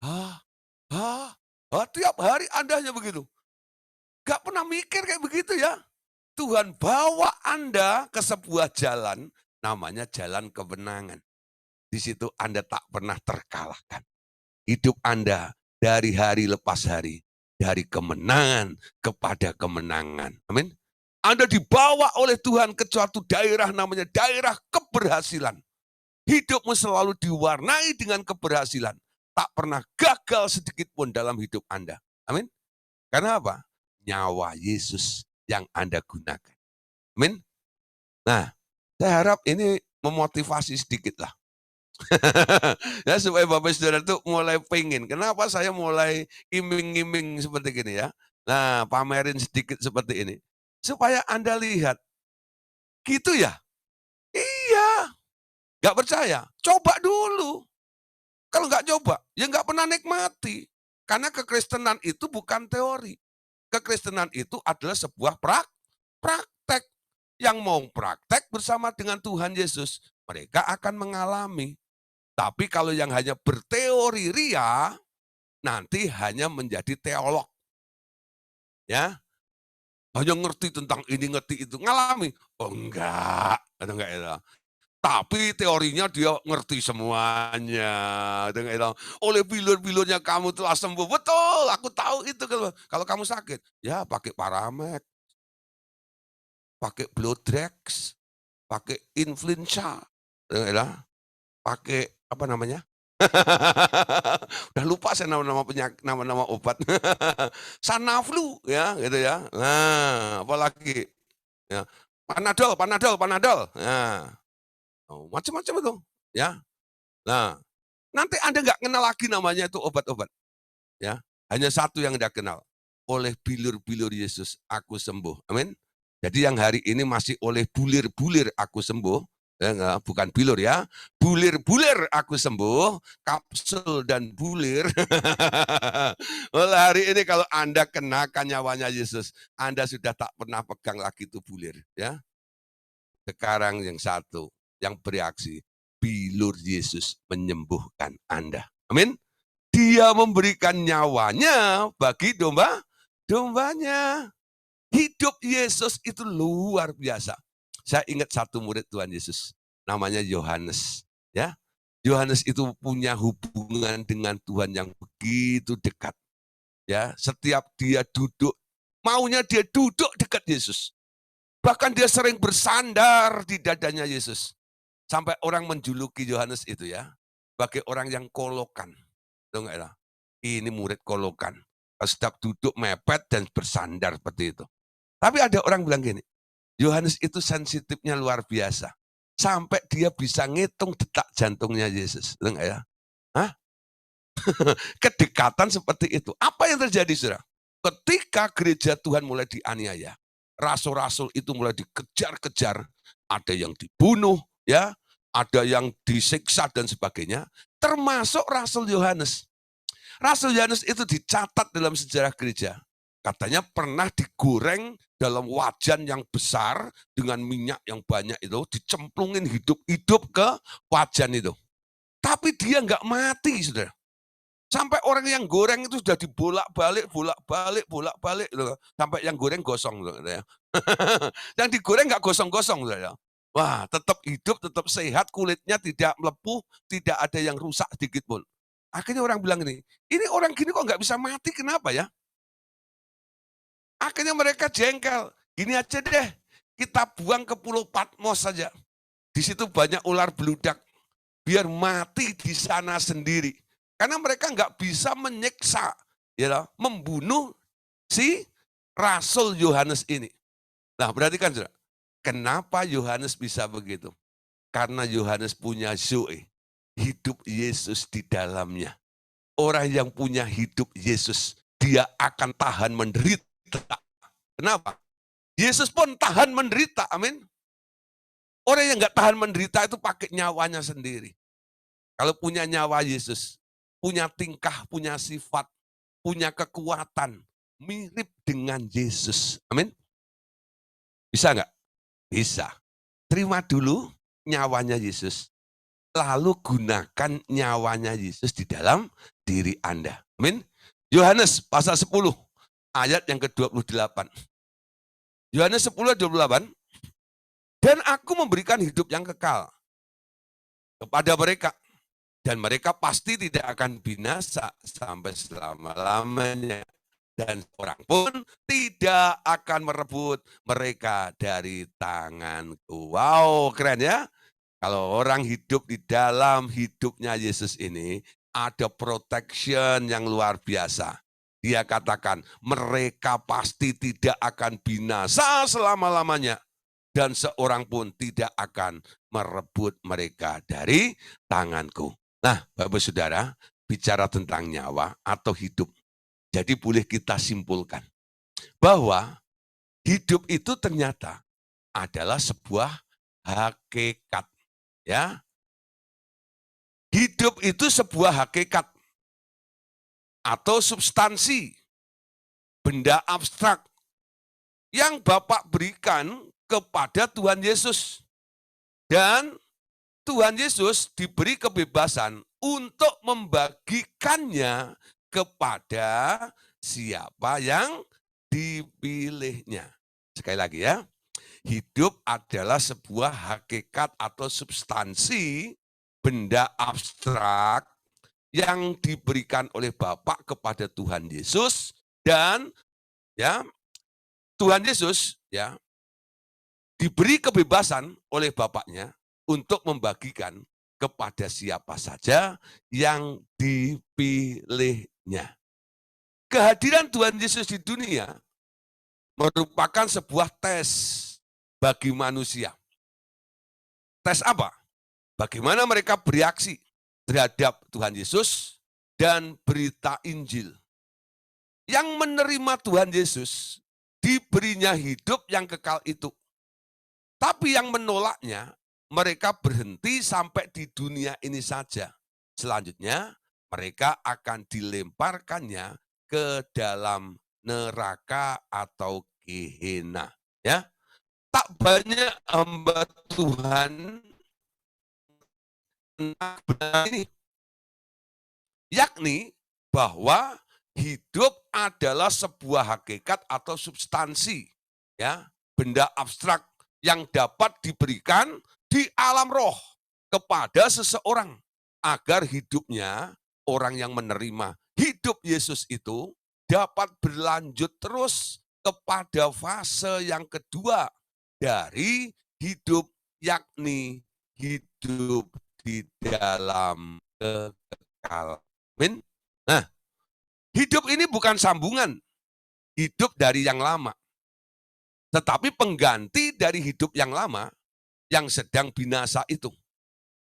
Hah? Hah? Hah? Tiap hari Anda hanya begitu. Gak pernah mikir kayak begitu ya. Tuhan bawa Anda ke sebuah jalan, namanya jalan kemenangan. Di situ Anda tak pernah terkalahkan. Hidup Anda dari hari lepas hari, dari kemenangan kepada kemenangan. Amin. Anda dibawa oleh Tuhan ke suatu daerah namanya daerah keberhasilan. Hidupmu selalu diwarnai dengan keberhasilan. Tak pernah gagal sedikit pun dalam hidup Anda. Amin. Karena apa? Nyawa Yesus yang Anda gunakan. Amin. Nah, saya harap ini memotivasi sedikit lah. Ya, supaya Bapak Saudara itu mulai pengen. Kenapa saya mulai iming-iming seperti gini ya. Nah, pamerin sedikit seperti ini. Supaya Anda lihat, gitu ya? Iya. Gak percaya? Coba dulu. Kalau nggak coba, ya nggak pernah nikmati. Karena kekristenan itu bukan teori. Kekristenan itu adalah sebuah praktek. Yang mau praktek bersama dengan Tuhan Yesus, mereka akan mengalami. Tapi kalau yang hanya berteori ria, nanti hanya menjadi teolog. Ya, hanya ngerti tentang ini, ngerti itu, ngalami. Oh enggak, atau enggak itu. Tapi teorinya dia ngerti semuanya. Gitu. Oleh bilur-bilurnya kamu telah sembuh. Betul, aku tahu itu. Kalau kamu sakit, ya pakai Paramed, pakai Blodrex, pakai influenza. Gitu. Pakai apa namanya? Udah lupa saya nama-nama nama-nama obat. Sanaflu ya, gitu ya. Nah, apalagi ya. Panadol, Panadol, Panadol. Nah, oh, macam-macam itu, ya. Nah, nanti Anda nggak kenal lagi namanya itu obat-obat, ya. Hanya satu yang Anda kenal, oleh bilur-bilur Yesus aku sembuh, amin. Jadi yang hari ini masih oleh bulir-bulir aku sembuh, ya, bukan bilur ya, bulir-bulir aku sembuh, kapsul dan bulir. Oleh hari ini kalau Anda kenakan nyawanya Yesus, Anda sudah tak pernah pegang lagi itu bulir, ya. Sekarang yang satu, yang bereaksi, bilur Yesus menyembuhkan Anda. Amin. Dia memberikan nyawanya bagi dombanya. Hidup Yesus itu luar biasa. Saya ingat satu murid Tuhan Yesus, namanya Yohanes. Ya, Yohanes itu punya hubungan dengan Tuhan yang begitu dekat. Ya, setiap dia duduk, maunya dia duduk dekat Yesus. Bahkan dia sering bersandar di dadanya Yesus. Sampai orang menjuluki Yohanes itu ya, sebagai orang yang kolokan. Tahu nggak ya? Ini murid kolokan. Setiap duduk mepet dan bersandar seperti itu. Tapi ada orang bilang gini, Yohanes itu sensitifnya luar biasa. Sampai dia bisa ngitung detak jantungnya Yesus. Tahu nggak ya? Hah? Kedekatan seperti itu. Apa yang terjadi, saudara? Ketika gereja Tuhan mulai dianiaya, rasul-rasul itu mulai dikejar-kejar, ada yang dibunuh, ya, ada yang disiksa dan sebagainya, termasuk Rasul Yohanes. Rasul Yohanes itu dicatat dalam sejarah gereja. Katanya pernah digoreng dalam wajan yang besar dengan minyak yang banyak itu, dicemplungin hidup-hidup ke wajan itu. Tapi dia nggak mati, saudara. Sampai orang yang goreng itu sudah dibolak-balik, bolak-balik, bolak-balik, gitu. Sampai yang goreng gosong. Gitu, ya. Yang digoreng nggak gosong-gosong. Gitu, ya. Wah, tetap hidup, tetap sehat, kulitnya tidak melepuh, tidak ada yang rusak sedikit pun. Akhirnya orang bilang ini orang gini kok nggak bisa mati, kenapa ya? Akhirnya mereka jengkel. Gini aja deh, kita buang ke Pulau Patmos saja. Di situ banyak ular beludak. Biar mati di sana sendiri. Karena mereka nggak bisa menyiksa, ya, membunuh si Rasul Yohanes ini. Nah, berarti kan, kenapa Yohanes bisa begitu? Karena Yohanes punya zoe, hidup Yesus di dalamnya. Orang yang punya hidup Yesus, dia akan tahan menderita. Kenapa? Yesus pun tahan menderita, amin. Orang yang nggak tahan menderita itu pakai nyawanya sendiri. Kalau punya nyawa Yesus, punya tingkah, punya sifat, punya kekuatan, mirip dengan Yesus. Amin. Bisa nggak? Bisa. Terima dulu nyawanya Yesus, lalu gunakan nyawanya Yesus di dalam diri Anda. Amin. Yohanes pasal 10, ayat yang ke-28. Yohanes 10 ayat 28. Dan aku memberikan hidup yang kekal kepada mereka. Dan mereka pasti tidak akan binasa sampai selama-lamanya. Dan orang pun tidak akan merebut mereka dari tanganku. Wow, keren ya. Kalau orang hidup di dalam hidupnya Yesus ini, ada protection yang luar biasa. Dia katakan, mereka pasti tidak akan binasa selama-lamanya. Dan seorang pun tidak akan merebut mereka dari tanganku. Nah, Bapak Saudara, bicara tentang nyawa atau hidup. Jadi boleh kita simpulkan bahwa hidup itu ternyata adalah sebuah hakikat. Ya, hidup itu sebuah hakikat atau substansi, benda abstrak yang Bapak berikan kepada Tuhan Yesus. Dan Tuhan Yesus diberi kebebasan untuk membagikannya kepada siapa yang dipilihnya. Sekali lagi ya, hidup adalah sebuah hakikat atau substansi, benda abstrak yang diberikan oleh Bapa kepada Tuhan Yesus, dan ya Tuhan Yesus ya diberi kebebasan oleh Bapaknya untuk membagikan kepada siapa saja yang dipilihnya. Kehadiran Tuhan Yesus di dunia merupakan sebuah tes bagi manusia. Tes apa? Bagaimana mereka bereaksi terhadap Tuhan Yesus dan berita Injil. Yang menerima Tuhan Yesus diberinya hidup yang kekal itu. Tapi yang menolaknya, mereka berhenti sampai di dunia ini saja. Selanjutnya, mereka akan dilemparkannya ke dalam neraka atau Gehenna. Ya, tak banyak hamba Tuhan benar ini, yakni bahwa hidup adalah sebuah hakikat atau substansi, ya, benda abstrak yang dapat diberikan di alam roh kepada seseorang agar hidupnya orang yang menerima hidup Yesus itu dapat berlanjut terus kepada fase yang kedua dari hidup, yakni hidup di dalam kekal. Amin. Nah, hidup ini bukan sambungan hidup dari yang lama, tetapi pengganti dari hidup yang lama yang sedang binasa itu.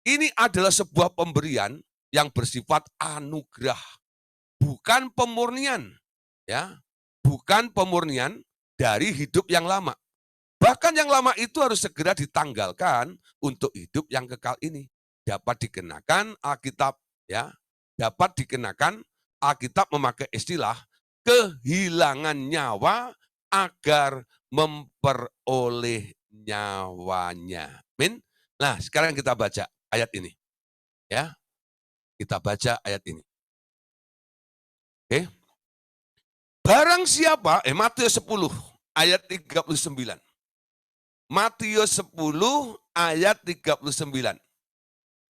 Ini adalah sebuah pemberian yang bersifat anugerah, bukan pemurnian, ya, bukan pemurnian dari hidup yang lama. Bahkan yang lama itu harus segera ditanggalkan untuk hidup yang kekal ini. Dapat dikenakan Alkitab, ya, dapat dikenakan Alkitab memakai istilah kehilangan nyawa agar memperoleh nyawanya. Amin. Nah, sekarang kita baca ayat ini. Ya, kita baca ayat ini. Oke. Barang siapa, Matius 10 ayat 39. Matius 10 ayat 39.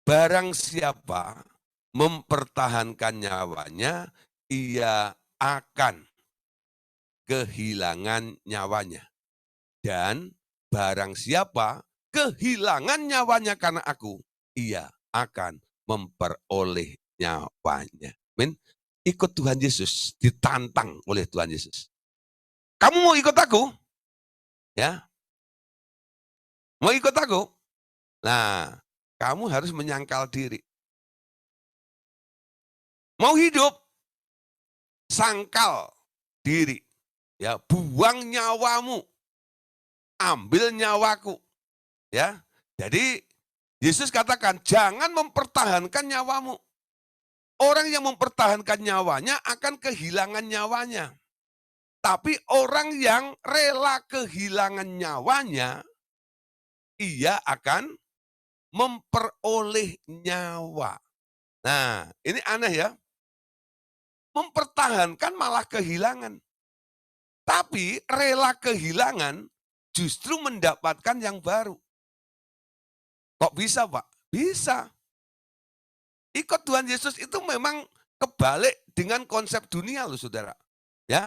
Barang siapa mempertahankan nyawanya, ia akan kehilangan nyawanya. Dan barang siapa kehilangan nyawanya karena aku, ia akan memperoleh nyawanya. Amin. Ikut Tuhan Yesus, ditantang oleh Tuhan Yesus. Kamu mau ikut aku? Ya. Mau ikut aku? Nah, kamu harus menyangkal diri. Mau hidup? Sangkal diri. Ya, buang nyawamu. Ambil nyawaku. Ya. Jadi Yesus katakan, jangan mempertahankan nyawamu. Orang yang mempertahankan nyawanya akan kehilangan nyawanya. Tapi orang yang rela kehilangan nyawanya, ia akan memperoleh nyawa. Nah, ini aneh ya. Mempertahankan malah kehilangan. Tapi rela kehilangan justru mendapatkan yang baru. Kok bisa, Pak? Bisa. Ikut Tuhan Yesus itu memang kebalik dengan konsep dunia loh, saudara. Ya,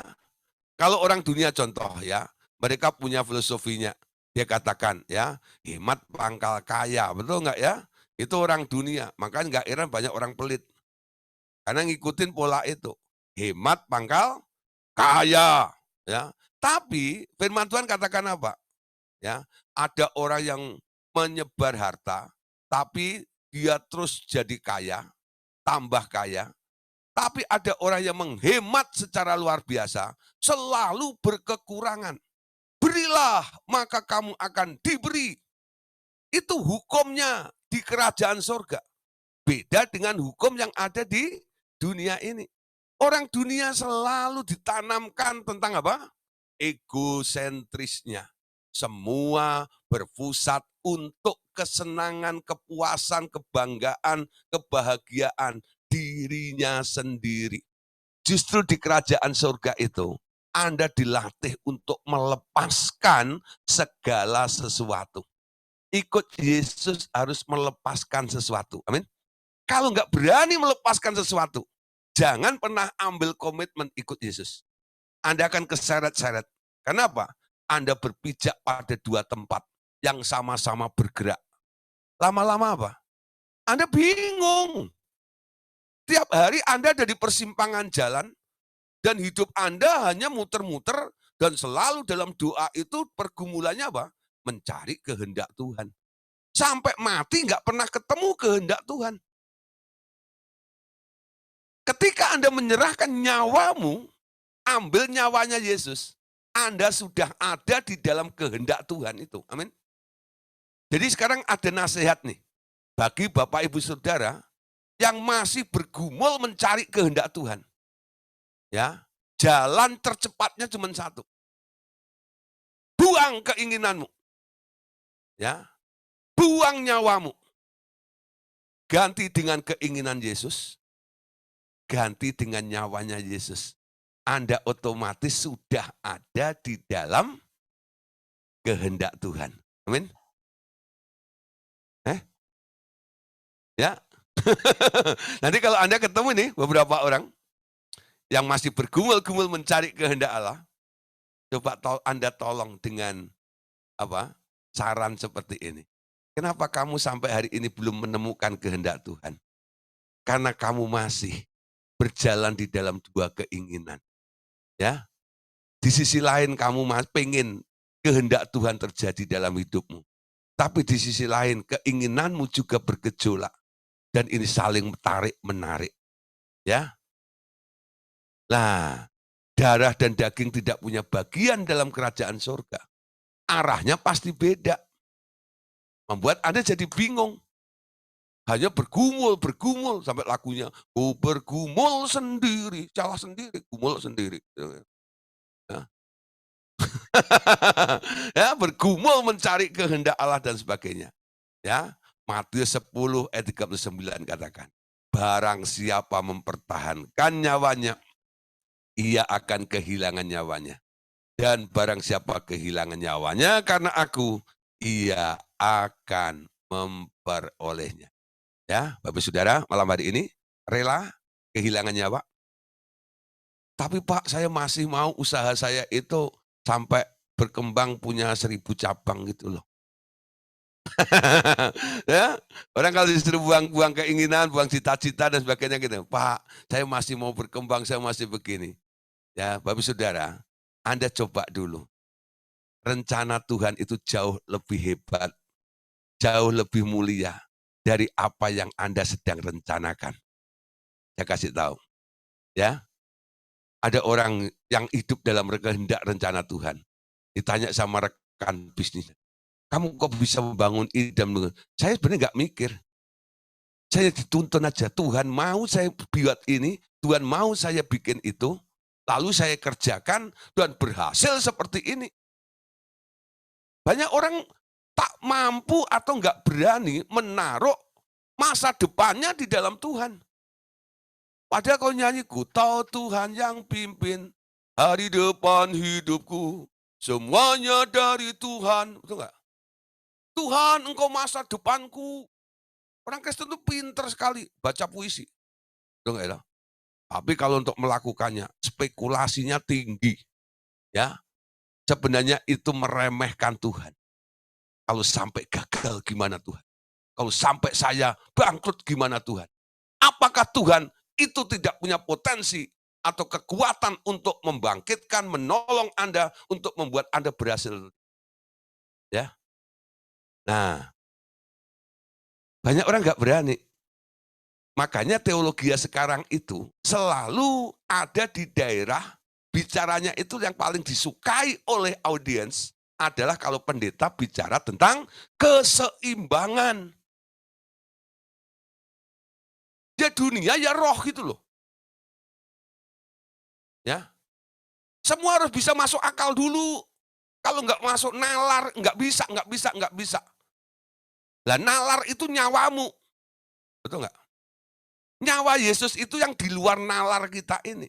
kalau orang dunia contoh ya, mereka punya filosofinya. Dia katakan ya, hemat pangkal kaya, betul nggak ya? Itu orang dunia, makanya nggak heran banyak orang pelit. Karena ngikutin pola itu. Hemat pangkal kaya. Ya. Tapi firman Tuhan katakan apa? Ya, ada orang yang menyebar harta, tapi dia terus jadi kaya, tambah kaya. Tapi ada orang yang menghemat secara luar biasa, selalu berkekurangan. Berilah, maka kamu akan diberi. Itu hukumnya di kerajaan surga. Beda dengan hukum yang ada di dunia ini. Orang dunia selalu ditanamkan tentang apa? Egosentrisnya. Semua berpusat untuk kesenangan, kepuasan, kebanggaan, kebahagiaan dirinya sendiri. Justru di kerajaan surga itu, Anda dilatih untuk melepaskan segala sesuatu. Ikut Yesus harus melepaskan sesuatu. Amin. Kalau nggak berani melepaskan sesuatu, jangan pernah ambil komitmen ikut Yesus. Anda akan keseret-seret. Kenapa? Anda berpijak pada dua tempat yang sama-sama bergerak. Lama-lama apa? Anda bingung. Tiap hari Anda ada di persimpangan jalan, dan hidup Anda hanya muter-muter, dan selalu dalam doa itu pergumulannya apa? Mencari kehendak Tuhan. Sampai mati nggak pernah ketemu kehendak Tuhan. Ketika Anda menyerahkan nyawamu, ambil nyawanya Yesus, Anda sudah ada di dalam kehendak Tuhan itu. Amin. Jadi sekarang ada nasihat nih, bagi Bapak Ibu Saudara, yang masih bergumul mencari kehendak Tuhan. Ya, jalan tercepatnya cuma satu. Buang keinginanmu. Ya, buang nyawamu. Ganti dengan keinginan Yesus, ganti dengan nyawanya Yesus. Anda otomatis sudah ada di dalam kehendak Tuhan. Amin. Ya. Nanti kalau Anda ketemu nih beberapa orang yang masih bergumul-gumul mencari kehendak Allah, coba Anda tolong dengan saran seperti ini. Kenapa kamu sampai hari ini belum menemukan kehendak Tuhan? Karena kamu masih berjalan di dalam dua keinginan. Ya, di sisi lain kamu pengen kehendak Tuhan terjadi dalam hidupmu. Tapi di sisi lain keinginanmu juga bergejolak. Dan ini saling tarik-menarik. Ya. Nah, darah dan daging tidak punya bagian dalam kerajaan surga. Arahnya pasti beda. Membuat Anda jadi bingung. Hanya bergumul sampai lagunya. Ku bergumul sendiri, salah sendiri, gumul sendiri. Ya. Ya, bergumul mencari kehendak Allah dan sebagainya. Ya, Matius 10 ayat 39 katakan, barang siapa mempertahankan nyawanya, ia akan kehilangan nyawanya. Dan barang siapa kehilangan nyawanya karena aku, ia akan memperolehnya. Ya, Bapak Saudara, malam hari ini rela kehilangan nyawa? Tapi Pak, saya masih mau usaha saya itu sampai berkembang punya 1000 cabang gitu loh. Ya, orang kalau disuruh buang keinginan, buang cita-cita dan sebagainya gitu. Pak, saya masih mau berkembang, saya masih begini. Ya, Bapak Saudara, Anda coba dulu. Rencana Tuhan itu jauh lebih hebat, jauh lebih mulia dari apa yang Anda sedang rencanakan. Saya kasih tahu, ya. Ada orang yang hidup dalam kehendak rencana Tuhan. Ditanya sama rekan bisnis, kamu kok bisa membangun ini dan saya sebenarnya nggak mikir. Saya dituntun aja, Tuhan mau saya buat ini, Tuhan mau saya bikin itu, lalu saya kerjakan dan berhasil seperti ini. Banyak orang tak mampu atau nggak berani menaruh masa depannya di dalam Tuhan. Padahal kalau nyanyi, ku tahu Tuhan yang pimpin hari depan hidupku, semuanya dari Tuhan. Betul nggak? Tuhan engkau masa depanku. Orang Kristen itu pinter sekali baca puisi. Betul nggak ya? Tapi kalau untuk melakukannya, spekulasinya tinggi. Ya, sebenarnya itu meremehkan Tuhan. Kalau sampai gagal gimana Tuhan? Kalau sampai saya bangkrut gimana Tuhan? Apakah Tuhan itu tidak punya potensi atau kekuatan untuk membangkitkan, menolong Anda, untuk membuat Anda berhasil? Ya. Nah, banyak orang nggak berani. Makanya teologi sekarang itu selalu ada di daerah, bicaranya itu yang paling disukai oleh audiens adalah kalau pendeta bicara tentang keseimbangan. Ya dunia ya roh gitu loh. Ya. Semua harus bisa masuk akal dulu. Kalau nggak masuk nalar, nggak bisa, nggak bisa, nggak bisa. Lah nalar itu nyawamu. Betul nggak? Nyawa Yesus itu yang di luar nalar kita ini.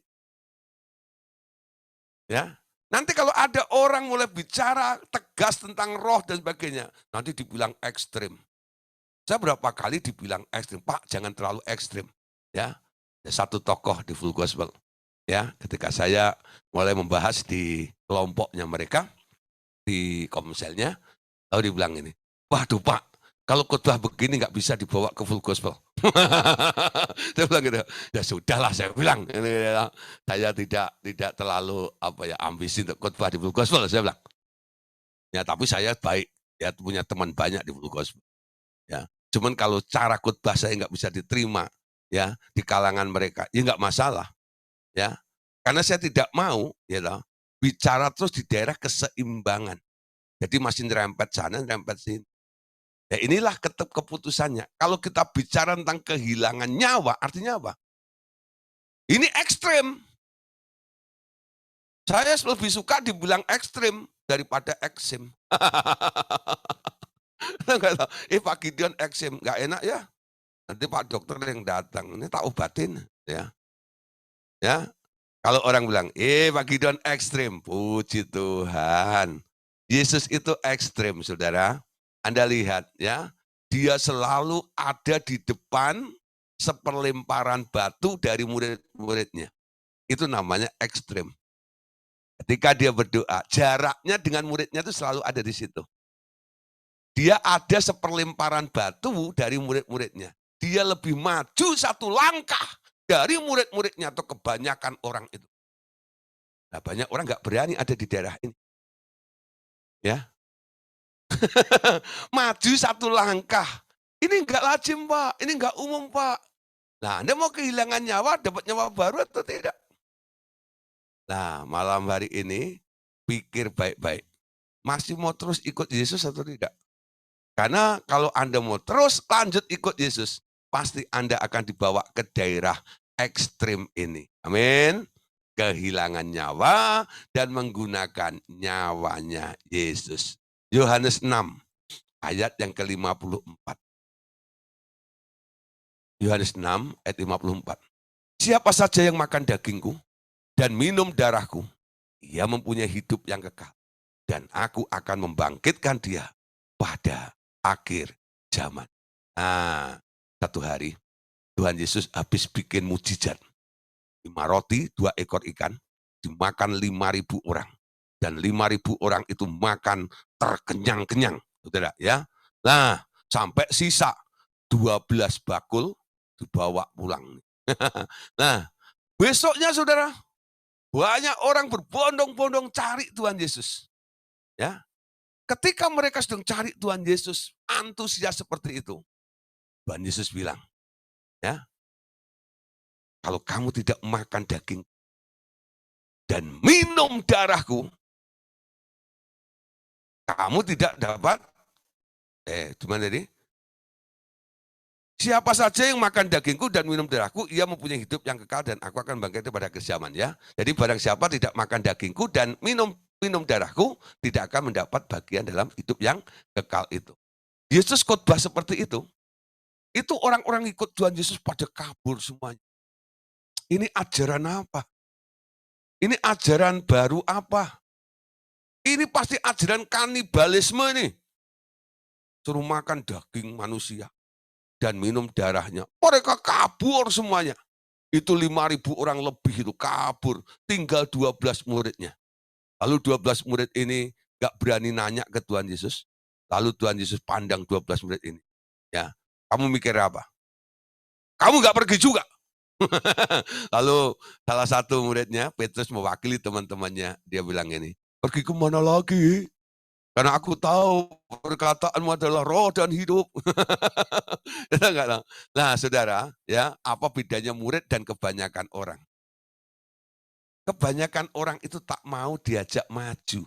Ya. Nanti kalau ada orang mulai bicara tegas tentang roh dan sebagainya, nanti dibilang ekstrim. Saya berapa kali dibilang ekstrim, Pak jangan terlalu ekstrim. Ya, ada satu tokoh di Full Gospel. Ya, ketika saya mulai membahas di kelompoknya mereka, di komselnya, lalu dibilang ini, waduh Pak, kalau khotbah begini nggak bisa dibawa ke Full Gospel. Saya bilang gitu, ya sudahlah saya bilang, ini, ya, saya tidak terlalu ambisi untuk khotbah di Full Gospel, saya bilang. Ya tapi saya baik, ya punya teman banyak di Full Gospel. Ya, cuman kalau cara khotbah saya nggak bisa diterima, ya di kalangan mereka, ya nggak masalah, ya. Karena saya tidak mau, ya bicara terus di daerah keseimbangan. Jadi masih nyerempet sana, nyerempet sini. Ya inilah keputusannya. Kalau kita bicara tentang kehilangan nyawa, artinya apa? Ini ekstrim. Saya lebih suka dibilang ekstrim daripada eksim. Nggak tahu, Pak Gideon eksim, nggak enak ya, nanti Pak dokter yang datang, ini tak obatin, ya. Ya, kalau orang bilang, Pak Gideon ekstrim, puji Tuhan. Yesus itu ekstrim, saudara. Anda lihat ya, dia selalu ada di depan seperlemparan batu dari murid-muridnya. Itu namanya ekstrim. Ketika dia berdoa, jaraknya dengan muridnya itu selalu ada di situ. Dia ada seperlemparan batu dari murid-muridnya. Dia lebih maju satu langkah dari murid-muridnya atau kebanyakan orang itu. Nah, banyak orang nggak berani ada di daerah ini. Ya, maju satu langkah. Ini nggak lazim, Pak. Ini nggak umum, Pak. Nah, Anda mau kehilangan nyawa, dapat nyawa baru atau tidak? Nah, malam hari ini, pikir baik-baik. Masih mau terus ikut Yesus atau tidak? Karena kalau Anda mau terus lanjut ikut Yesus, pasti Anda akan dibawa ke daerah ekstrim ini. Amin. Kehilangan nyawa dan menggunakan nyawanya Yesus. Yohanes 6 ayat yang ke-54. Yohanes 6 ayat 54. Siapa saja yang makan dagingku dan minum darahku, ia mempunyai hidup yang kekal. Dan aku akan membangkitkan dia pada akhir zaman. Nah, satu hari Tuhan Yesus habis bikin mujizat. 5 roti, 2 ekor ikan, dimakan 5.000 orang. Dan 5.000 orang itu makan terkenyang-kenyang. Saudara, ya. Nah, sampai sisa 12 bakul dibawa pulang. Nah, besoknya saudara, banyak orang berbondong-bondong cari Tuhan Yesus. Ya, ketika mereka sedang cari Tuhan Yesus, antusias seperti itu, Tuhan Yesus bilang, ya, kalau kamu tidak makan daging dan minum darahku, kamu tidak dapat, gimana tadi? Siapa saja yang makan dagingku dan minum darahku, ia mempunyai hidup yang kekal dan aku akan bangkit pada akhir zaman, ya. Jadi barang siapa tidak makan dagingku dan minum darahku, tidak akan mendapat bagian dalam hidup yang kekal itu. Yesus khotbah seperti itu orang-orang ikut Tuhan Yesus pada kabur semuanya. Ini ajaran apa? Ini ajaran baru apa? Ini pasti ajaran kanibalisme nih. Suruh makan daging manusia dan minum darahnya. Mereka kabur semuanya. Itu 5.000 orang lebih itu kabur. Tinggal 12 muridnya. Lalu 12 murid ini gak berani nanya ke Tuhan Yesus. Lalu Tuhan Yesus pandang 12 murid ini. Ya, kamu mikir apa? Kamu gak pergi juga? Lalu salah satu muridnya, Petrus mewakili teman-temannya. Dia bilang ini, pergi ke mana lagi? Karena aku tahu perkataanmu adalah roh dan hidup. Nah, saudara, ya, apa bedanya murid dan kebanyakan orang? Kebanyakan orang itu tak mau diajak maju.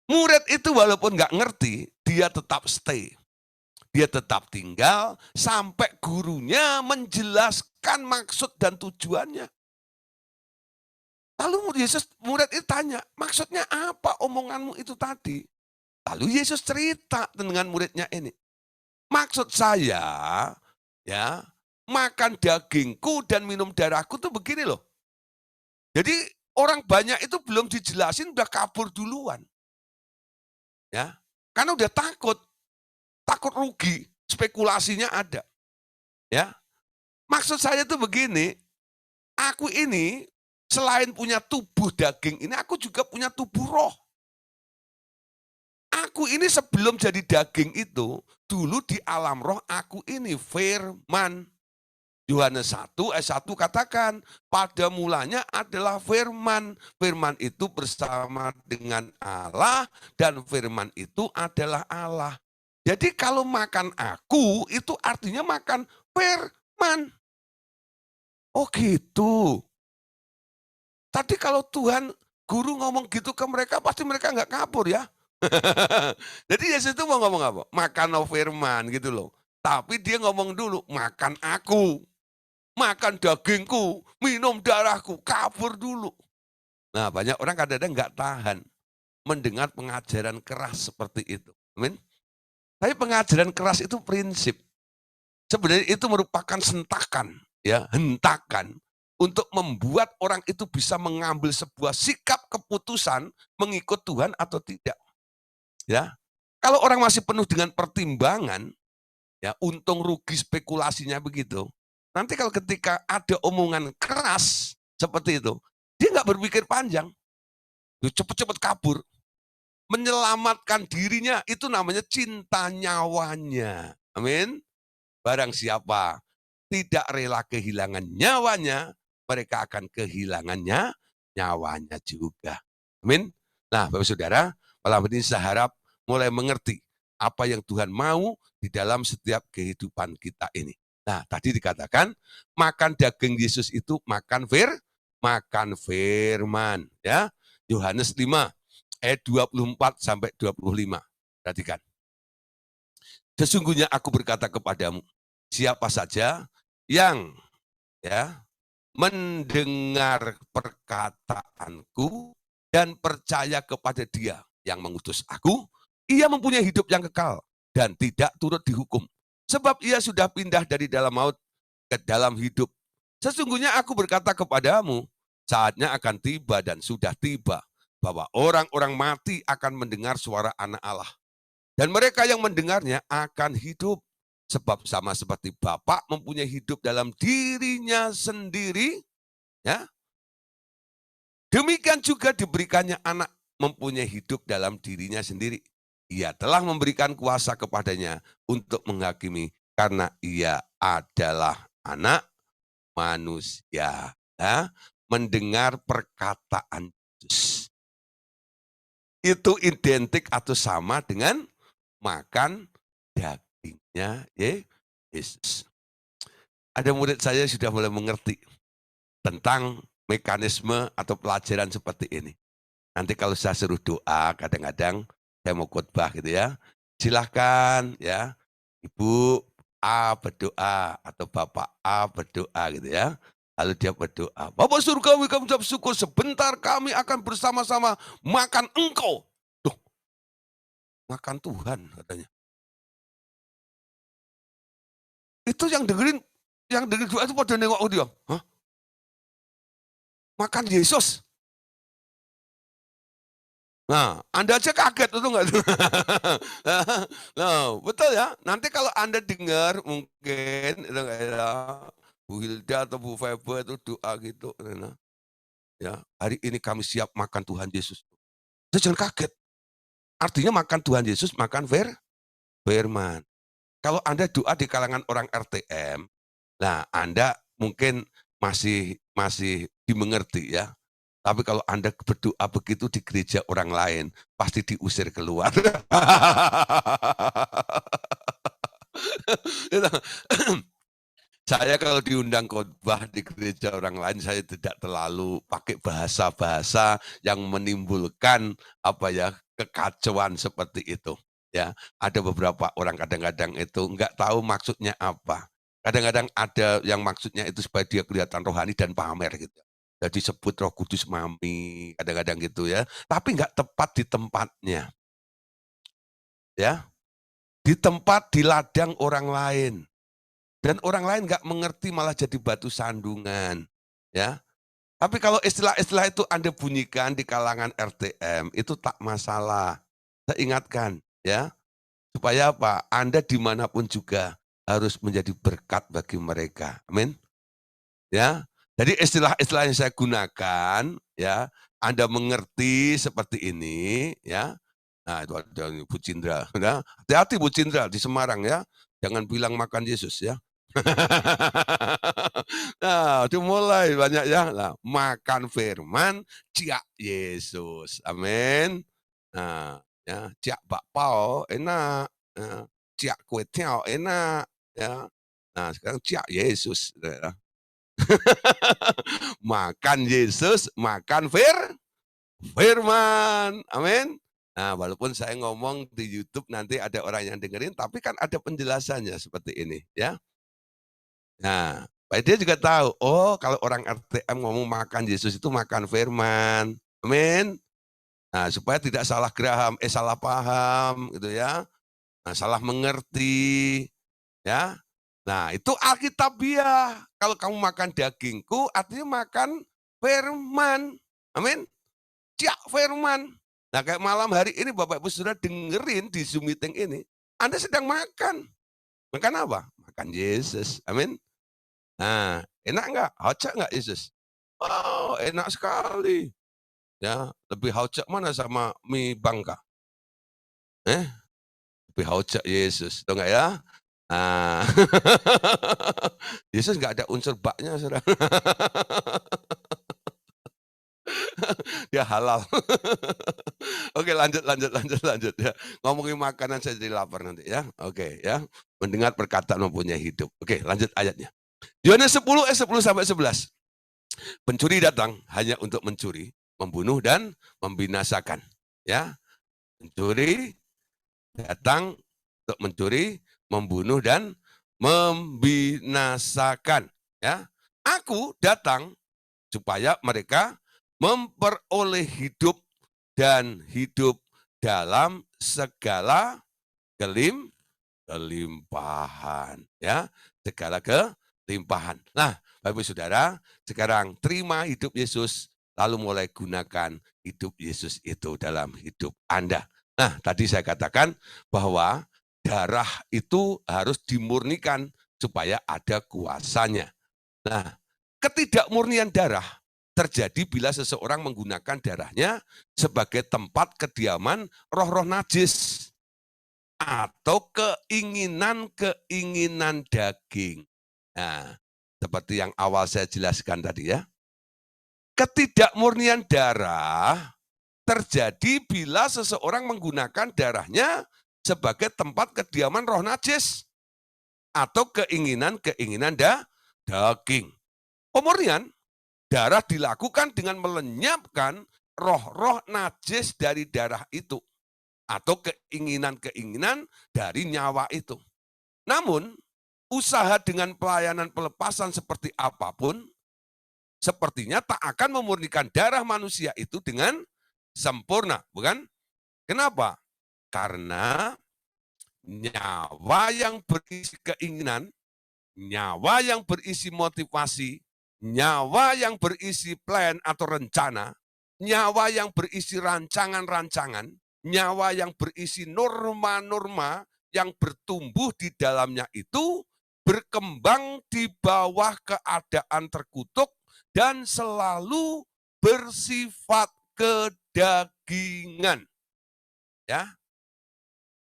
Murid itu walaupun nggak ngerti, dia tetap stay. Dia tetap tinggal sampai gurunya menjelaskan maksud dan tujuannya. Lalu Yesus, murid itu tanya, maksudnya apa omonganmu itu tadi? Lalu Yesus cerita dengan muridnya ini. Maksud saya, ya, makan dagingku dan minum darahku tuh begini loh. Jadi orang banyak itu belum dijelasin udah kabur duluan. Ya. Karena udah takut rugi, spekulasinya ada. Ya. Maksud saya tuh begini, aku ini selain punya tubuh daging ini, aku juga punya tubuh roh. Aku ini sebelum jadi daging itu, dulu di alam roh aku ini firman. Yohanes 1 ayat 1 katakan, pada mulanya adalah firman. Firman itu bersama dengan Allah dan firman itu adalah Allah. Jadi kalau makan aku itu artinya makan firman. Oh gitu. Tadi kalau Tuhan guru ngomong gitu ke mereka, pasti mereka nggak kabur ya. Jadi Yesus itu mau ngomong apa? Makan no firman gitu loh. Tapi dia ngomong dulu, makan aku. Makan dagingku, minum darahku, kabur dulu. Nah, banyak orang kadang-kadang nggak tahan mendengar pengajaran keras seperti itu. Amin. Tapi pengajaran keras itu prinsip. Sebenarnya itu merupakan sentakan, ya, hentakan untuk membuat orang itu bisa mengambil sebuah sikap keputusan mengikut Tuhan atau tidak, ya. Kalau orang masih penuh dengan pertimbangan, ya, untung rugi spekulasinya begitu. Nanti kalau ketika ada omongan keras seperti itu, dia nggak berpikir panjang, dia cepet-cepet kabur, menyelamatkan dirinya itu namanya cinta nyawanya. Amin. Barang siapa tidak rela kehilangan nyawanya, mereka akan kehilangannya nyawanya juga. Amin. Nah, Bapak Saudara, malam ini saya harap mulai mengerti apa yang Tuhan mau di dalam setiap kehidupan kita ini. Nah, tadi dikatakan makan daging Yesus itu makan firman, ya. Yohanes 5 ayat 24 sampai 25. Perhatikan. Sesungguhnya aku berkata kepadamu, siapa saja yang, ya, mendengar perkataanku dan percaya kepada Dia yang mengutus aku, ia mempunyai hidup yang kekal dan tidak turut dihukum. Sebab ia sudah pindah dari dalam maut ke dalam hidup. Sesungguhnya aku berkata kepadamu, saatnya akan tiba dan sudah tiba bahwa orang-orang mati akan mendengar suara Anak Allah. Dan mereka yang mendengarnya akan hidup. Sebab sama seperti Bapa mempunyai hidup dalam dirinya sendiri, ya, demikian juga diberikannya Anak mempunyai hidup dalam dirinya sendiri. Ia telah memberikan kuasa kepadanya untuk menghakimi karena ia adalah Anak manusia. Ya, mendengar perkataan Yesus. Itu identik atau sama dengan makan dagingnya Yesus. Ada murid saya sudah mulai mengerti tentang mekanisme atau pelajaran seperti ini. Nanti kalau saya suruh doa, kadang-kadang saya mau khotbah gitu ya. Silahkan ya, Ibu A berdoa atau Bapak A berdoa gitu ya. Lalu dia berdoa, Bapak surgawi kami ucap syukur, sebentar kami akan bersama-sama makan engkau. Tuh, makan Tuhan katanya. Itu yang dengerin doa itu pada nengok dia. Hah? Makan Yesus. Nah, Anda aja kaget, betul nggak? Nah, betul ya. Nanti kalau Anda dengar mungkin itu ya, Bu Hilda atau Bu Febe itu doa gitu, nah, ya, hari ini kami siap makan Tuhan Yesus. Saya jangan kaget. Artinya makan Tuhan Yesus, makan firman. Kalau Anda doa di kalangan orang RTM, nah Anda mungkin masih masih dimengerti ya. Tapi kalau Anda berdoa begitu di gereja orang lain, pasti diusir keluar. Saya kalau diundang khotbah di gereja orang lain, saya tidak terlalu pakai bahasa-bahasa yang menimbulkan apa ya, kekacauan seperti itu. Ya, ada beberapa orang kadang-kadang itu nggak tahu maksudnya apa. Kadang-kadang ada yang maksudnya itu supaya dia kelihatan rohani dan pamer gitu. Jadi sebut Roh Kudus mami, kadang-kadang gitu ya. Tapi nggak tepat di tempatnya, ya. Di tempat di ladang orang lain. Dan orang lain nggak mengerti malah jadi batu sandungan, ya. Tapi kalau istilah-istilah itu Anda bunyikan di kalangan RTM, itu tak masalah. Saya ingatkan, ya, supaya apa? Anda dimanapun juga harus menjadi berkat bagi mereka. Amin. Ya. Jadi istilah-istilah yang saya gunakan, ya, Anda mengerti seperti ini, ya. Nah, itu ada Bu Cindra, ya. Hati-hati Bu Cindra di Semarang ya. Jangan bilang makan Yesus ya. Nah, dimulai banyak ya. Nah, makan firman, ciak Yesus. Amin. Nah, ya, ciak bakpao enak, ya. Ciak kue tiao enak, ya. Nah, sekarang ciak Yesus. Ya. Makan Yesus, makan firman. Amin. Nah, walaupun saya ngomong di YouTube nanti ada orang yang dengerin, tapi kan ada penjelasannya seperti ini, ya. Nah, dia juga tahu, oh kalau orang RTM ngomong makan Yesus itu makan firman. Amin. Nah, supaya tidak salah paham gitu ya. Nah, salah mengerti ya. Nah, itu alkitabiah. Kalau kamu makan dagingku artinya makan firman. Amin. Cak firman. Nah, kayak malam hari ini Bapak Ibu Saudara dengerin di Zoom meeting ini, Anda sedang makan. Makan apa? Makan Yesus. Amin. Nah, enak nggak? Hocak nggak Yesus? Oh, enak sekali. Ya, lebih hocak mana sama mie Bangka? Eh, lebih hocak Yesus, tahu nggak ya? Nah, Yesus nggak ada unsur baknya, saudara. Dia halal. Oke, lanjut ya. Ngomongin makanan saya jadi lapar nanti ya. Oke ya. Mendengar perkataan mempunyai hidup. Oke, lanjut ayatnya. Yohanes 10 ayat 10 sampai 11. Pencuri datang hanya untuk mencuri, membunuh dan membinasakan. Ya, pencuri datang untuk mencuri, membunuh dan membinasakan. Ya, aku datang supaya mereka memperoleh hidup dan hidup dalam segala kelimpahan. Ya, segala kelimpahan. Nah, Bapak Ibu Saudara, sekarang terima hidup Yesus, lalu mulai gunakan hidup Yesus itu dalam hidup Anda. Nah, tadi saya katakan bahwa darah itu harus dimurnikan supaya ada kuasanya. Nah, ketidakmurnian darah terjadi bila seseorang menggunakan darahnya sebagai tempat kediaman roh-roh najis atau keinginan-keinginan daging. Nah, seperti yang awal saya jelaskan tadi ya. Ketidakmurnian darah terjadi bila seseorang menggunakan darahnya sebagai tempat kediaman roh najis atau keinginan-keinginan daging. Pemurnian darah dilakukan dengan melenyapkan roh-roh najis dari darah itu atau keinginan-keinginan dari nyawa itu. Namun, usaha dengan pelayanan pelepasan seperti apapun, sepertinya tak akan memurnikan darah manusia itu dengan sempurna, bukan? Kenapa? Karena nyawa yang berisi keinginan, nyawa yang berisi motivasi, nyawa yang berisi plan atau rencana, nyawa yang berisi rancangan-rancangan, nyawa yang berisi norma-norma yang bertumbuh di dalamnya itu berkembang di bawah keadaan terkutuk dan selalu bersifat kedagingan. Ya.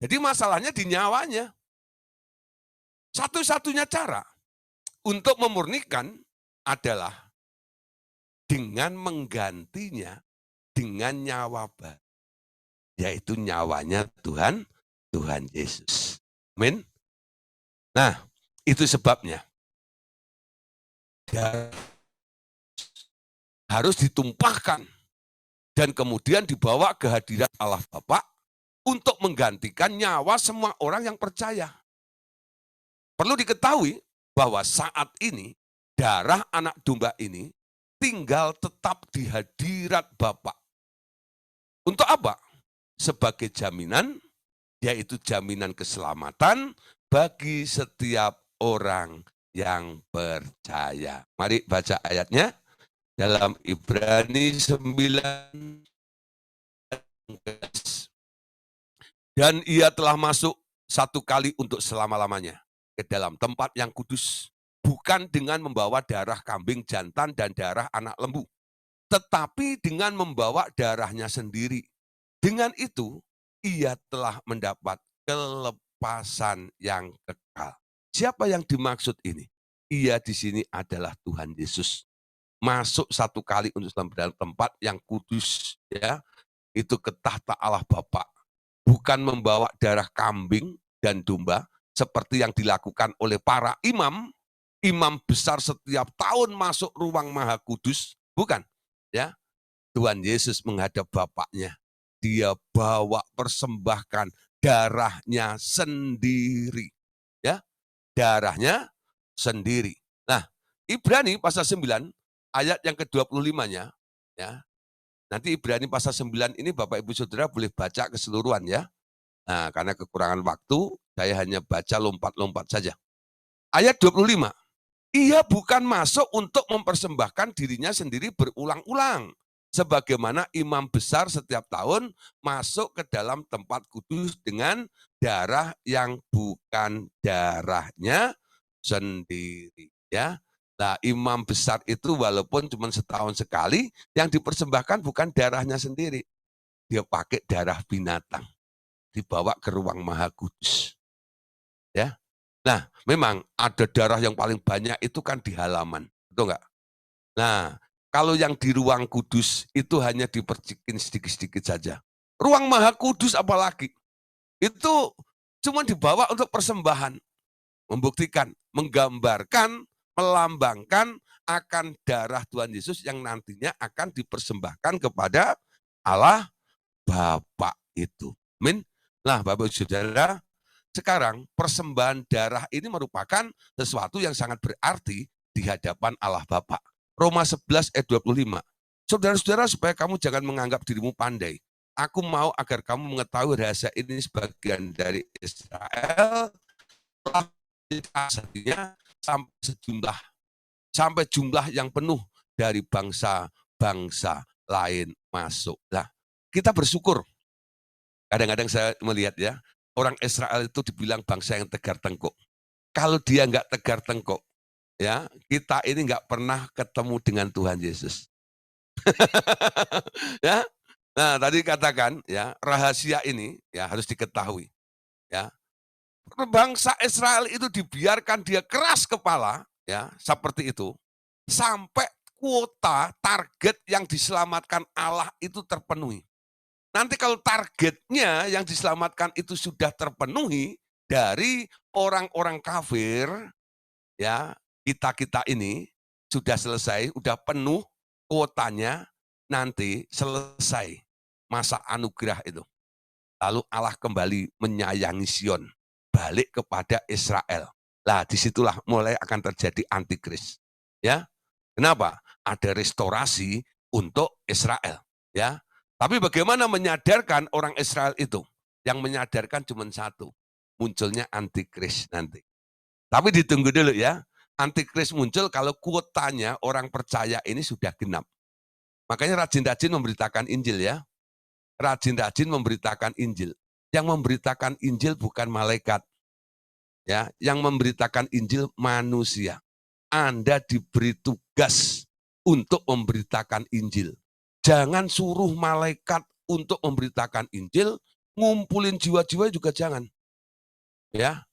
Jadi masalahnya di nyawanya. Satu-satunya cara untuk memurnikan adalah dengan menggantinya dengan nyawa baru, yaitu nyawanya Tuhan Yesus. Amin. Nah, itu sebabnya harus ditumpahkan dan kemudian dibawa ke hadirat Allah Bapa untuk menggantikan nyawa semua orang yang percaya. Perlu diketahui bahwa saat ini darah anak domba ini tinggal tetap di hadirat Bapa. Untuk apa? Sebagai jaminan, yaitu jaminan keselamatan bagi setiap orang yang percaya. Mari baca ayatnya dalam Ibrani 9. Dan ia telah masuk satu kali untuk selama-lamanya ke dalam tempat yang kudus, bukan dengan membawa darah kambing jantan dan darah anak lembu, tetapi dengan membawa darahnya sendiri. Dengan itu, ia telah mendapat kelepasan yang kekal. Siapa yang dimaksud ini? Ia di sini adalah Tuhan Yesus. Masuk satu kali untuk dalam tempat yang kudus, ya, itu ke tahta Allah Bapa. Bukan membawa darah kambing dan domba seperti yang dilakukan oleh para imam besar setiap tahun masuk ruang maha kudus, bukan. Ya, Tuhan Yesus menghadap Bapaknya, dia bawa persembahkan darahnya sendiri. Ya, darahnya sendiri. Nah, Ibrani pasal 9 ayat yang ke-25-nya, ya. Nanti Ibrani pasal 9 ini Bapak Ibu Saudara boleh baca keseluruhan ya. Nah, karena kekurangan waktu, saya hanya baca lompat-lompat saja. Ayat 25. Ia bukan masuk untuk mempersembahkan dirinya sendiri berulang-ulang. Sebagaimana imam besar setiap tahun masuk ke dalam tempat kudus dengan darah yang bukan darahnya sendiri. Ya, nah, imam besar itu walaupun cuma setahun sekali, yang dipersembahkan bukan darahnya sendiri. Dia pakai darah binatang, dibawa ke ruang maha kudus. Ya, nah memang ada darah yang paling banyak itu kan di halaman, betul nggak? Nah, kalau yang di ruang kudus itu hanya dipercikin sedikit-sedikit saja. Ruang maha kudus apalagi, itu cuma dibawa untuk persembahan, membuktikan, menggambarkan, melambangkan akan darah Tuhan Yesus yang nantinya akan dipersembahkan kepada Allah Bapa itu. Amin. Nah, Bapak Saudara, sekarang persembahan darah ini merupakan sesuatu yang sangat berarti di hadapan Allah Bapa. Roma 11 ayat 25. Saudara-saudara, supaya kamu jangan menganggap dirimu pandai. Aku mau agar kamu mengetahui rahasia ini sebagian dari Israel aslinya sampai jumlah yang penuh dari bangsa-bangsa lain masuk. Nah, kita bersyukur. Kadang-kadang saya melihat ya, orang Israel itu dibilang bangsa yang tegar tengkuk. Kalau dia nggak tegar tengkuk, ya kita ini nggak pernah ketemu dengan Tuhan Yesus. Ya, nah tadi katakan ya rahasia ini ya harus diketahui. Ya, bangsa Israel itu dibiarkan dia keras kepala, ya seperti itu, sampai kuota target yang diselamatkan Allah itu terpenuhi. Nanti kalau targetnya yang diselamatkan itu sudah terpenuhi dari orang-orang kafir, ya kita ini sudah selesai, sudah penuh kuotanya, nanti selesai masa anugerah itu. Lalu Allah kembali menyayangi Sion, balik kepada Israel. Lah disitulah mulai akan terjadi antikris. Ya, kenapa? Ada restorasi untuk Israel. Ya, tapi bagaimana menyadarkan orang Israel itu? Yang menyadarkan cuma satu, munculnya antikris nanti. Tapi ditunggu dulu ya, antikris muncul kalau kuotanya orang percaya ini sudah genap. Makanya rajin-rajin memberitakan Injil ya. Rajin-rajin memberitakan Injil. Yang memberitakan Injil bukan malaikat. Ya, yang memberitakan Injil manusia. Anda diberi tugas untuk memberitakan Injil. Jangan suruh malaikat untuk memberitakan Injil, ngumpulin jiwa-jiwa juga jangan. Ya,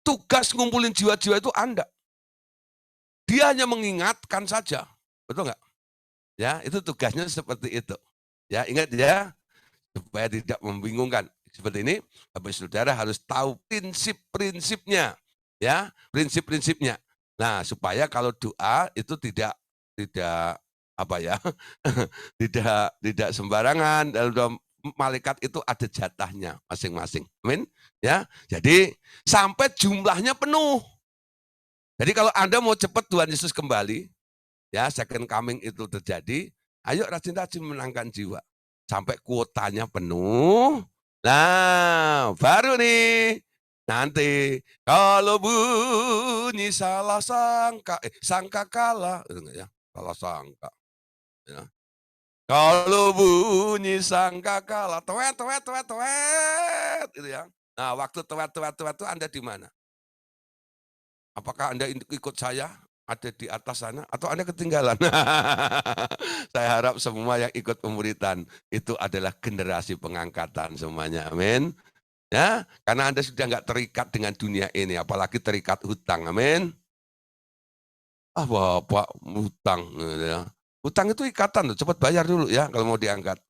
tugas ngumpulin jiwa-jiwa itu Anda. Dia hanya mengingatkan saja, betul nggak? Ya, itu tugasnya seperti itu. Ya, ingat ya, supaya tidak membingungkan. Seperti ini, Bapak Saudara harus tahu prinsip-prinsipnya. Ya, prinsip-prinsipnya. Nah, supaya kalau doa itu tidak apa ya? tidak sembarangan, dalam malaikat itu ada jatahnya masing-masing. Amin. Ya. Jadi sampai jumlahnya penuh. Jadi kalau Anda mau cepat Tuhan Yesus kembali, ya second coming itu terjadi, ayo rajin-rajin menangkan jiwa. Sampai kuotanya penuh. Nah, baru nih nanti kalau bunyi salah sangka kalah, ya, salah sangka. Ya. Kalau bunyi sangka kalah, tuet, tuet, tuet, tuet, gitu ya. Nah, waktu tuet, tuet, tuet itu Anda di mana? Apakah Anda ikut saya? Ada di atas sana atau Anda ketinggalan? Saya harap semua yang ikut pemberitaan itu adalah generasi pengangkatan semuanya. Amin. Ya, karena Anda sudah nggak terikat dengan dunia ini, apalagi terikat hutang. Amin. Ah, Bapak hutang gitu ya. Hutang itu ikatan, cepat bayar dulu ya kalau mau diangkat.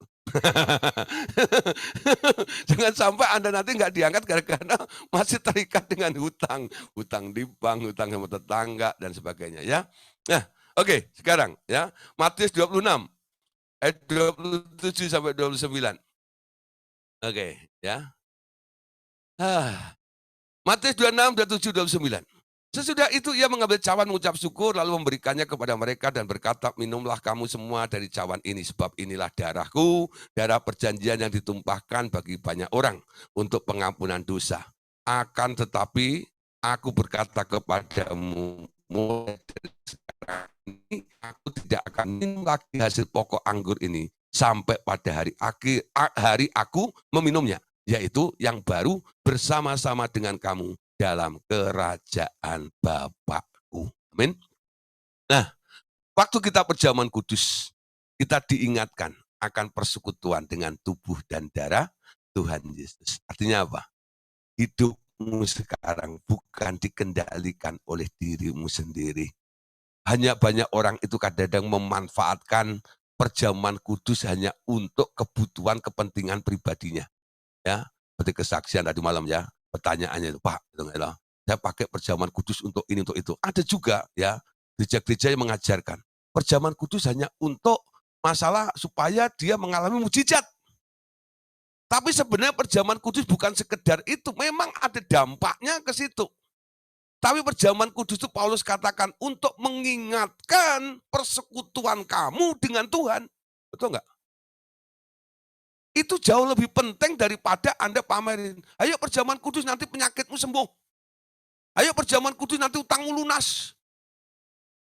Jangan sampai Anda nanti nggak diangkat gara-gara masih terikat dengan hutang. Hutang di bank, hutang sama tetangga, dan sebagainya ya. Nah, oke, sekarang ya. Matius 26, ayat 27 sampai 29. Oke, ya. Matius 26, 27, 29. Sesudah itu ia mengambil cawan mengucap syukur lalu memberikannya kepada mereka dan berkata, minumlah kamu semua dari cawan ini sebab inilah darahku, darah perjanjian yang ditumpahkan bagi banyak orang untuk pengampunan dosa. Akan tetapi aku berkata kepadamu, mulai dari sekarang ini aku tidak akan minum lagi hasil pokok anggur ini sampai pada hari aku meminumnya, yaitu yang baru bersama-sama dengan kamu dalam kerajaan Bapakku. Amin. Nah, waktu kita perjamuan kudus, kita diingatkan akan persekutuan dengan tubuh dan darah Tuhan Yesus. Artinya apa? Hidupmu sekarang bukan dikendalikan oleh dirimu sendiri. Hanya banyak orang itu kadang-kadang memanfaatkan perjamuan kudus hanya untuk kebutuhan kepentingan pribadinya. Ya, seperti kesaksian tadi malam ya, pertanyaannya itu, Pak, saya pakai perjamuan kudus untuk ini, untuk itu. Ada juga ya, gereja-gereja yang mengajarkan, perjamuan kudus hanya untuk masalah supaya dia mengalami mujizat. Tapi sebenarnya perjamuan kudus bukan sekedar itu, memang ada dampaknya ke situ. Tapi perjamuan kudus itu Paulus katakan untuk mengingatkan persekutuan kamu dengan Tuhan. Betul enggak? Itu jauh lebih penting daripada Anda pamerin. Ayo perjamuan kudus nanti penyakitmu sembuh. Ayo perjamuan kudus nanti utangmu lunas.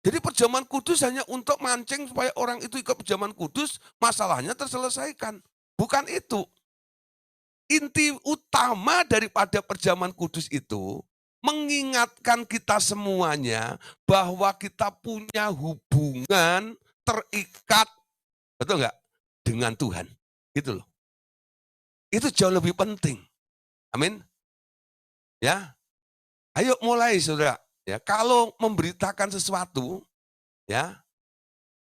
Jadi perjamuan kudus hanya untuk mancing supaya orang itu ikut perjamuan kudus, masalahnya terselesaikan. Bukan itu. Inti utama daripada perjamuan kudus itu, mengingatkan kita semuanya bahwa kita punya hubungan terikat, betul nggak? Dengan Tuhan. Gitu loh. Itu jauh lebih penting. Amin. Ya. Ayo mulai Saudara. Ya, kalau memberitakan sesuatu, ya,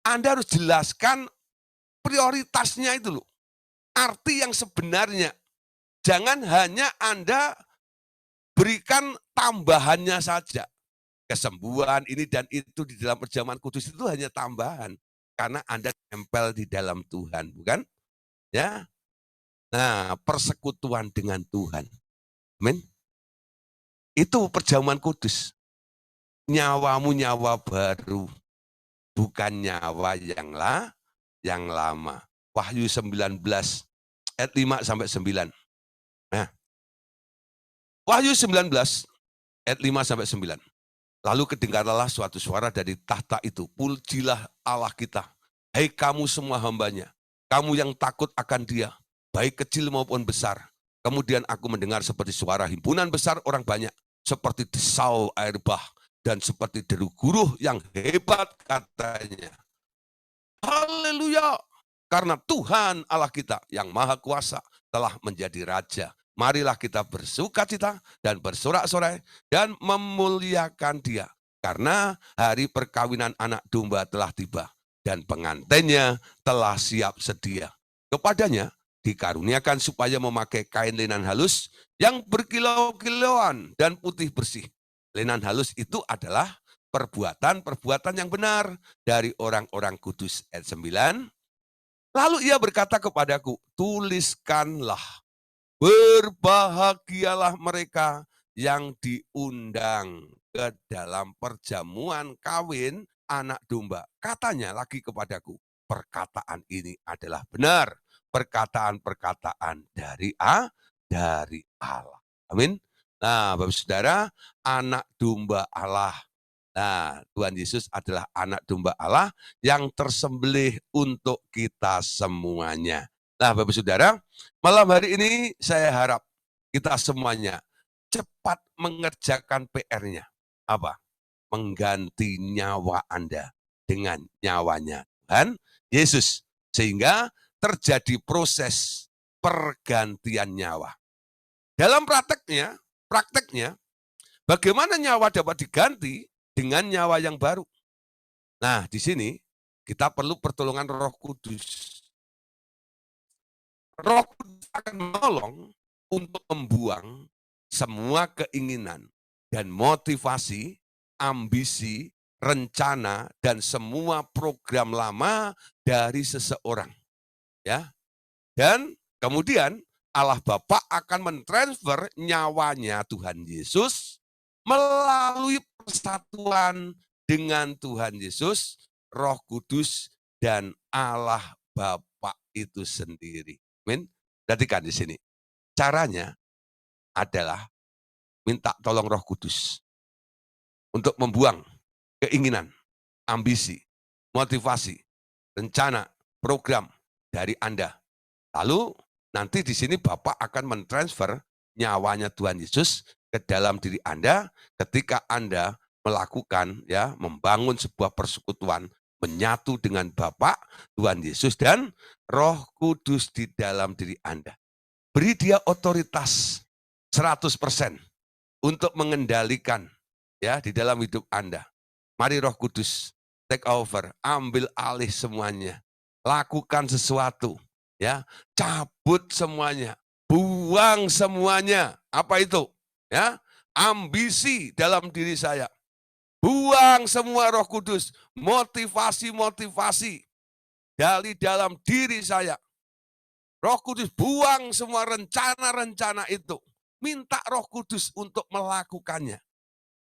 Anda harus jelaskan prioritasnya itu loh. Arti yang sebenarnya. Jangan hanya Anda berikan tambahannya saja. Kesembuhan ini dan itu di dalam perjamuan kudus itu hanya tambahan. Karena Anda tempel di dalam Tuhan, bukan? Ya. Nah, persekutuan dengan Tuhan. Amin. Itu perjamuan kudus. Nyawamu nyawa baru, bukan nyawa yang lama. Wahyu 19 ayat 5 sampai 9. Nah, Wahyu 19 ayat 5 sampai 9. Lalu kedengaranlah suatu suara dari tahta itu, pujilah Allah kita, hai kamu semua hambanya, kamu yang takut akan Dia, baik kecil maupun besar. Kemudian aku mendengar seperti suara himpunan besar orang banyak, seperti desau air bah, dan seperti deru guruh yang hebat katanya. Haleluya! Karena Tuhan Allah kita yang maha kuasa telah menjadi Raja. Marilah kita bersukacita dan bersorak-sorai dan memuliakan Dia. Karena hari perkawinan anak domba telah tiba dan pengantinnya telah siap sedia. Kepadanya dikaruniakan supaya memakai kain linan halus yang berkilau-kilauan dan putih bersih. Linan halus itu adalah perbuatan-perbuatan yang benar dari orang-orang kudus. Ayat 9. Lalu ia berkata kepadaku, tuliskanlah, berbahagialah mereka yang diundang ke dalam perjamuan kawin anak domba. Katanya lagi kepadaku, perkataan ini adalah benar. Perkataan-perkataan dari Allah. Amin. Nah, Bapak Saudara, anak domba Allah. Nah, Tuhan Yesus adalah anak domba Allah yang tersembelih untuk kita semuanya. Nah, Bapak Saudara, malam hari ini saya harap kita semuanya cepat mengerjakan PR-nya. Apa? Mengganti nyawa Anda dengan nyawanya Tuhan Yesus. Sehingga terjadi proses pergantian nyawa. Dalam prakteknya, bagaimana nyawa dapat diganti dengan nyawa yang baru? Nah, di sini kita perlu pertolongan Roh Kudus. Roh Kudus akan menolong untuk membuang semua keinginan dan motivasi, ambisi, rencana, dan semua program lama dari seseorang. Ya, dan kemudian Allah Bapa akan mentransfer nyawanya Tuhan Yesus melalui persatuan dengan Tuhan Yesus, Roh Kudus, dan Allah Bapa itu sendiri. Amin. Perhatikan di sini. Caranya adalah minta tolong Roh Kudus untuk membuang keinginan, ambisi, motivasi, rencana, program dari Anda. Lalu nanti di sini Bapak akan mentransfer nyawanya Tuhan Yesus ke dalam diri Anda ketika Anda melakukan membangun sebuah persekutuan menyatu dengan Bapa, Tuhan Yesus dan Roh Kudus di dalam diri Anda. Beri dia otoritas 100% untuk mengendalikan di dalam hidup Anda. Mari Roh Kudus take over, ambil alih semuanya. Lakukan sesuatu, cabut semuanya, buang semuanya. Apa itu? Ambisi dalam diri saya. Buang semua Roh Kudus, motivasi-motivasi dari dalam diri saya. Roh Kudus buang semua rencana-rencana itu. Minta Roh Kudus untuk melakukannya.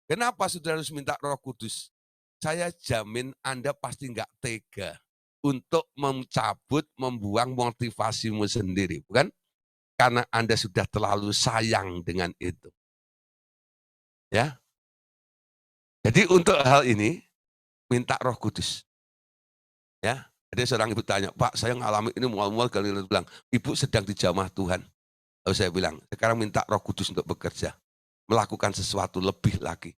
Kenapa saudara harus minta Roh Kudus? Saya jamin Anda pasti nggak tega untuk mencabut, membuang motivasimu sendiri, bukan? Karena Anda sudah terlalu sayang dengan itu. Ya. Jadi untuk hal ini, minta Roh Kudus. Ya. Ada seorang ibu tanya, Pak, saya ngalami ini mual-mual, kali bilang, Ibu sedang dijamah Tuhan. Lalu saya bilang, sekarang minta Roh Kudus untuk bekerja, melakukan sesuatu lebih lagi.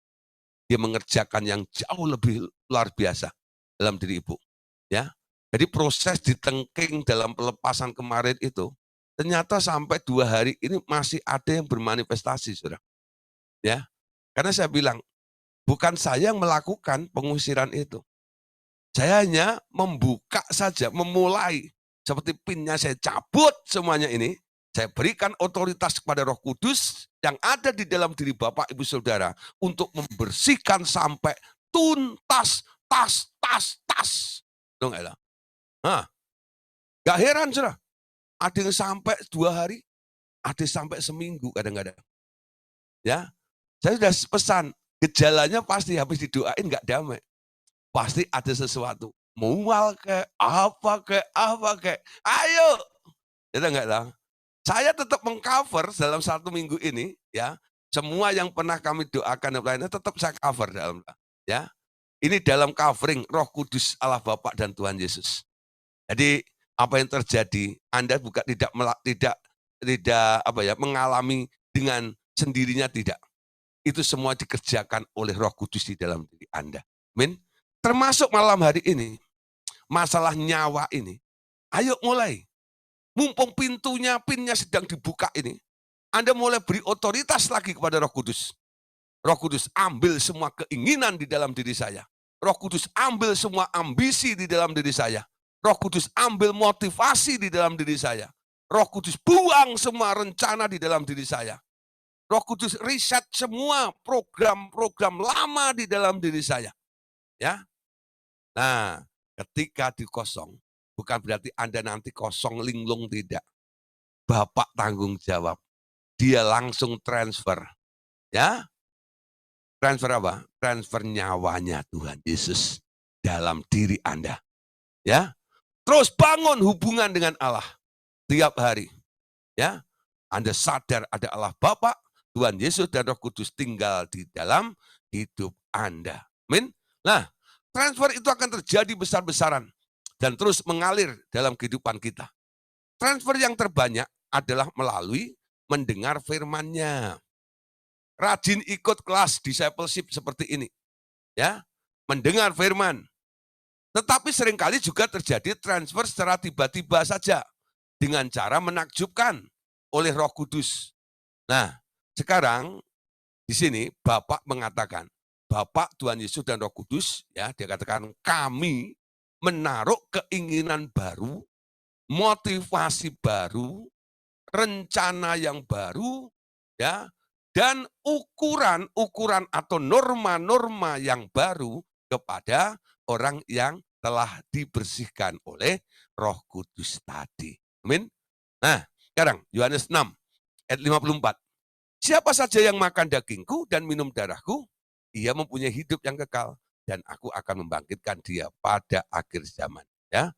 Dia mengerjakan yang jauh lebih luar biasa dalam diri ibu. Ya, jadi proses ditengking dalam pelepasan kemarin itu, ternyata sampai 2 hari ini masih ada yang bermanifestasi, saudara. Ya, karena saya bilang, bukan saya yang melakukan pengusiran itu. Saya hanya membuka saja, memulai. Seperti pinnya saya cabut semuanya ini, saya berikan otoritas kepada Roh Kudus yang ada di dalam diri Bapak, Ibu, Saudara untuk membersihkan sampai tuntas, tas. Dong, gak heran, saudara. Ada yang sampai 2 hari, ada yang sampai seminggu kadang-kadang. Ya, saya sudah pesan, gejalanya pasti habis didoain gak damai. Pasti ada sesuatu. Mual apa kek. Ayo. Itu enggak lah. Saya tetap mengcover dalam 1 minggu ini, semua yang pernah kami doakan dan lainnya tetap saya cover dalam, Ini dalam covering Roh Kudus Allah Bapa dan Tuhan Yesus. Jadi apa yang terjadi, Anda bukan tidak mengalami dengan sendirinya, tidak. Itu semua dikerjakan oleh Roh Kudus di dalam diri Anda. Amin. Termasuk malam hari ini, masalah nyawa ini, ayo mulai. Mumpung pinnya sedang dibuka ini, Anda mulai beri otoritas lagi kepada Roh Kudus. Roh Kudus ambil semua keinginan di dalam diri saya. Roh Kudus ambil semua ambisi di dalam diri saya. Roh Kudus ambil motivasi di dalam diri saya. Roh Kudus buang semua rencana di dalam diri saya. Roh Kudus riset semua program-program lama di dalam diri saya. Ya. Nah, ketika dikosong, bukan berarti Anda nanti kosong linglung, tidak. Bapak tanggung jawab. Dia langsung transfer. Ya. Transfer apa? Transfer nyawanya Tuhan Yesus dalam diri Anda. Ya. Terus bangun hubungan dengan Allah tiap hari. Ya. Anda sadar ada Allah Bapa, Tuhan Yesus dan Roh Kudus tinggal di dalam hidup Anda. Amin. Nah, transfer itu akan terjadi besar-besaran dan terus mengalir dalam kehidupan kita. Transfer yang terbanyak adalah melalui mendengar firman-Nya. Rajin ikut kelas discipleship seperti ini. Ya, mendengar firman. Tetapi seringkali juga terjadi transfer secara tiba-tiba saja dengan cara menakjubkan oleh Roh Kudus. Nah, sekarang di sini Bapak mengatakan, Bapak, Tuhan Yesus dan Roh Kudus, dia katakan kami menaruh keinginan baru, motivasi baru, rencana yang baru, dan ukuran atau norma-norma yang baru kepada orang yang telah dibersihkan oleh Roh Kudus tadi. Amin. Nah, sekarang Yohanes 6 ayat 54. Siapa saja yang makan dagingku dan minum darahku, ia mempunyai hidup yang kekal, dan aku akan membangkitkan dia pada akhir zaman. Ya,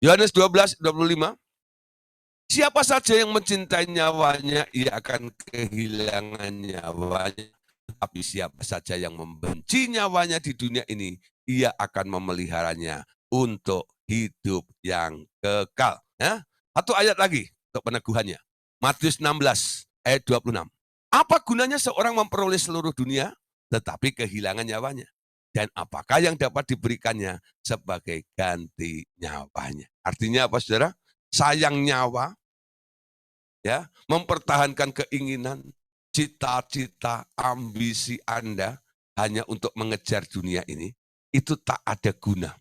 Yohanes 12:25. Siapa saja yang mencintai nyawanya, ia akan kehilangan nyawanya. Tapi siapa saja yang membenci nyawanya di dunia ini, ia akan memeliharanya untuk hidup yang kekal. Ya? Satu ayat lagi untuk peneguhannya. Matius 16 ayat 26. Apa gunanya seorang memperoleh seluruh dunia, tetapi kehilangan nyawanya? Dan apakah yang dapat diberikannya sebagai ganti nyawanya? Artinya apa, saudara? Sayang nyawa, ya, mempertahankan keinginan, cita-cita, ambisi Anda hanya untuk mengejar dunia ini, itu tak ada guna.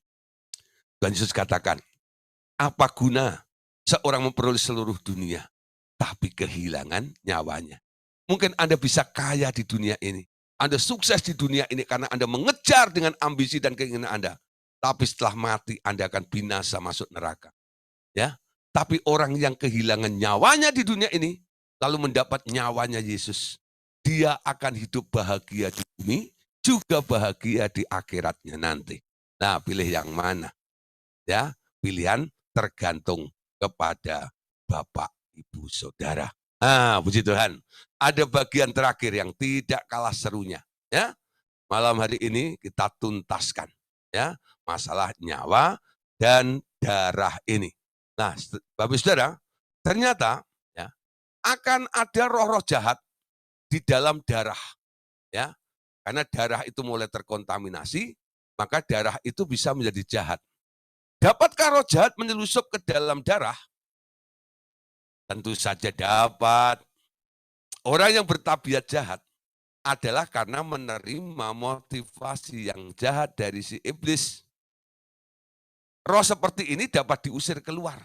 Tuhan Yesus katakan, apa guna seorang memperoleh seluruh dunia, tapi kehilangan nyawanya? Mungkin Anda bisa kaya di dunia ini, Anda sukses di dunia ini karena Anda mengejar dengan ambisi dan keinginan Anda. Tapi setelah mati, Anda akan binasa masuk neraka. Ya, tapi orang yang kehilangan nyawanya di dunia ini, lalu mendapat nyawanya Yesus, dia akan hidup bahagia di bumi, juga bahagia di akhiratnya nanti. Nah, pilih yang mana? Ya, pilihan tergantung kepada Bapak, Ibu, Saudara. Ah, puji Tuhan. Ada bagian terakhir yang tidak kalah serunya. Ya, malam hari ini kita tuntaskan, ya, masalah nyawa dan darah ini. Nah, Bapak Saudara, ternyata, ya, akan ada roh-roh jahat di dalam darah, ya. Karena darah itu mulai terkontaminasi, maka darah itu bisa menjadi jahat. Dapatkah roh jahat menyelusup ke dalam darah? Tentu saja dapat. Orang yang bertabiat jahat adalah karena menerima motivasi yang jahat dari si iblis. Roh seperti ini dapat diusir keluar.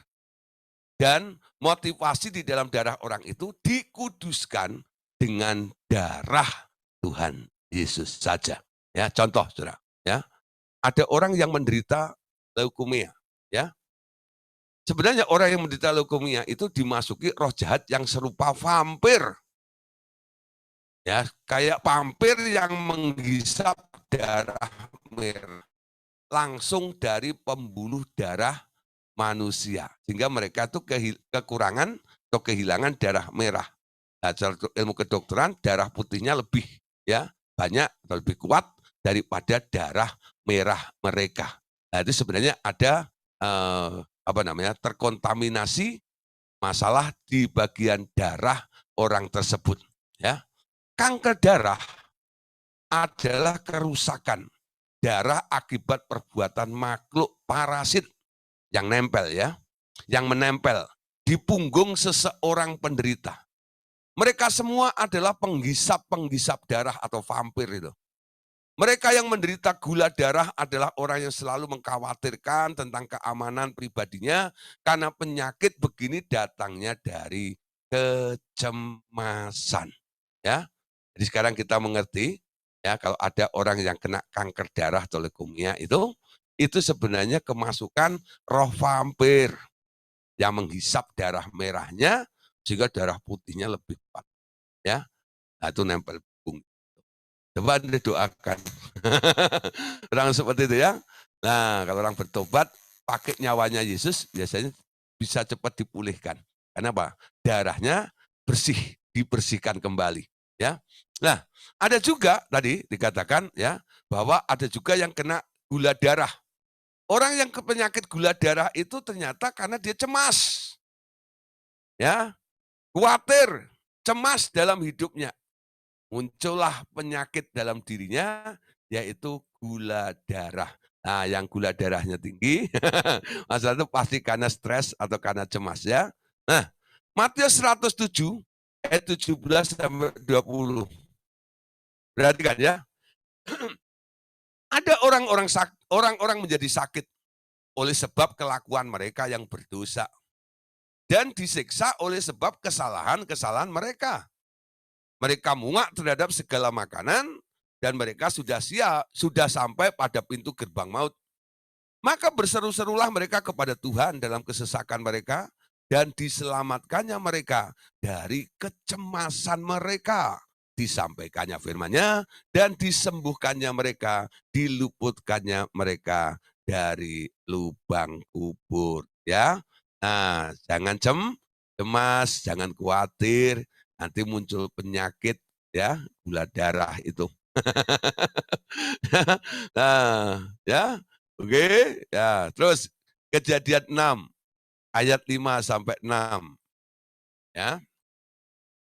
Dan motivasi di dalam darah orang itu dikuduskan dengan darah Tuhan Yesus saja. Ya, contoh, Saudara, ya. Ada orang yang menderita leukemia, ya. Sebenarnya orang yang menderita leukemia itu dimasuki roh jahat yang serupa vampir. Ya, kayak vampir yang menghisap darah merah langsung dari pembuluh darah manusia. Sehingga mereka itu kekurangan atau kehilangan darah merah. Nah, ilmu kedokteran, darah putihnya lebih, ya, banyak atau lebih kuat daripada darah merah mereka. Nah, itu sebenarnya ada terkontaminasi masalah di bagian darah orang tersebut. Ya, kanker darah adalah kerusakan darah akibat perbuatan makhluk parasit yang nempel, ya, yang menempel di punggung seseorang penderita. Mereka semua adalah penghisap darah atau vampir itu. Mereka yang menderita gula darah adalah orang yang selalu mengkhawatirkan tentang keamanan pribadinya karena penyakit begini datangnya dari kecemasan. Ya, jadi sekarang kita mengerti, ya, kalau ada orang yang kena kanker darah atau leukemia itu sebenarnya kemasukan roh vampir yang menghisap darah merahnya sehingga darah putihnya lebih kuat. Ya, nah, itu nempel punggung. Coba Anda doakan. Orang seperti itu, ya. Nah, kalau orang bertobat pakai nyawanya Yesus biasanya bisa cepat dipulihkan. Kenapa? Darahnya bersih, dibersihkan kembali, ya. Nah, ada juga tadi dikatakan, ya, bahwa ada juga yang kena gula darah. Orang yang penyakit gula darah itu ternyata karena dia cemas. Ya, khawatir, cemas dalam hidupnya. Muncullah penyakit dalam dirinya, yaitu gula darah. Nah, yang gula darahnya tinggi, masalah itu pasti karena stres atau karena cemas, ya. Nah, Matius 107 ayat 17 sampai 20. Perhatikan, ya. Ada orang-orang menjadi sakit oleh sebab kelakuan mereka yang berdosa dan disiksa oleh sebab kesalahan-kesalahan mereka. Mereka muak terhadap segala makanan dan mereka sudah sampai pada pintu gerbang maut. Maka berseru-serulah mereka kepada Tuhan dalam kesesakan mereka dan diselamatkannya mereka dari kecemasan mereka. Disampaikannya firman-Nya dan disembuhkannya mereka, diluputkannya mereka dari lubang kubur. Ya, nah jangan cemas, jangan khawatir, nanti muncul penyakit ya, gula darah itu. Nah, ya, oke, ya. Terus Kejadian 6 ayat 5 sampai 6, ya.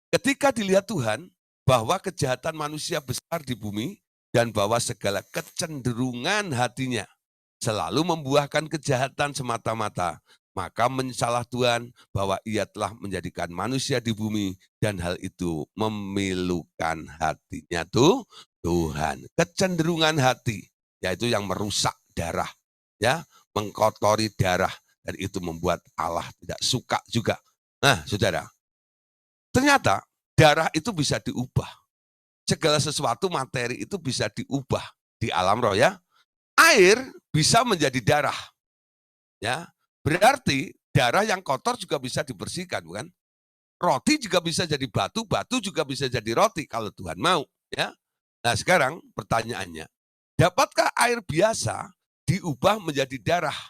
Ketika dilihat Tuhan bahwa kejahatan manusia besar di bumi dan bahwa segala kecenderungan hatinya selalu membuahkan kejahatan semata-mata, maka menyesalah Tuhan bahwa ia telah menjadikan manusia di bumi dan hal itu memilukan hatinya Tuhan. Kecenderungan hati, yaitu yang merusak darah, ya, mengkotori darah, dan itu membuat Allah tidak suka juga. Nah, saudara, ternyata darah itu bisa diubah. Segala sesuatu materi itu bisa diubah di alam roh, ya. Air bisa menjadi darah. Ya. Berarti darah yang kotor juga bisa dibersihkan, bukan? Roti juga bisa jadi batu, batu juga bisa jadi roti kalau Tuhan mau, ya. Nah, sekarang pertanyaannya, dapatkah air biasa diubah menjadi darah?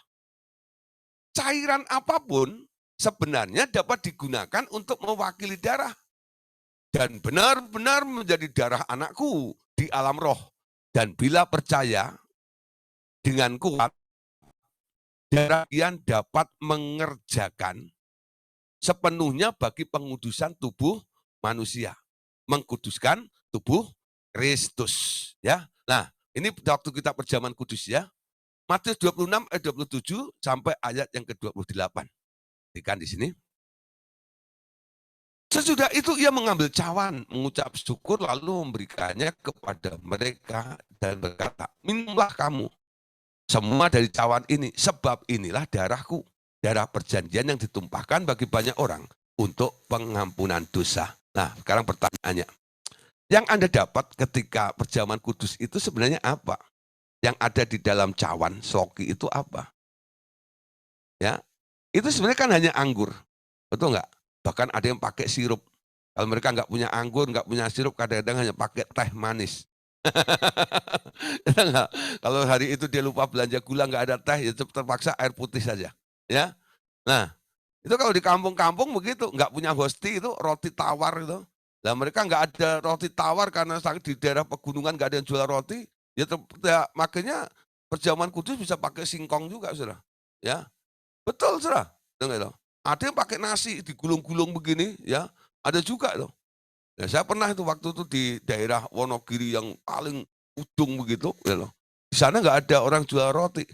Cairan apapun sebenarnya dapat digunakan untuk mewakili darah dan benar-benar menjadi darah anakku di alam roh. Dan bila percaya dengan kuat, darah yang dapat mengerjakan sepenuhnya bagi pengudusan tubuh manusia, mengkuduskan tubuh Kristus, ya. Nah, ini waktu kita perjamuan kudus, ya. Matius 26 ayat 27 sampai ayat yang ke-28. Perhatikan di sini. Sesudah itu ia mengambil cawan, mengucap syukur lalu memberikannya kepada mereka dan berkata, minumlah kamu semua dari cawan ini, sebab inilah darahku, darah perjanjian yang ditumpahkan bagi banyak orang untuk pengampunan dosa. Nah, sekarang pertanyaannya, yang Anda dapat ketika perjamuan kudus itu sebenarnya apa? Yang ada di dalam cawan, soki itu apa? Ya, itu sebenarnya kan hanya anggur, betul nggak? Bahkan ada yang pakai sirup. Kalau mereka nggak punya anggur, nggak punya sirup, kadang-kadang hanya pakai teh manis. Kalau hari itu dia lupa belanja gula, nggak ada teh, ya terpaksa air putih saja. Ya, nah itu kalau di kampung-kampung begitu, nggak punya hosti itu roti tawar itu. Nah mereka nggak ada roti tawar karena di daerah pegunungan nggak ada yang jual roti. Ya, makanya perjamuan kudus bisa pakai singkong juga, saudara. Ya, betul, saudara. Gitu. Ada yang pakai nasi digulung-gulung begini, ya. Ada juga loh. Ya, saya pernah itu waktu itu di daerah Wonogiri yang paling ujung begitu, ya loh. Di sana nggak ada orang jual roti.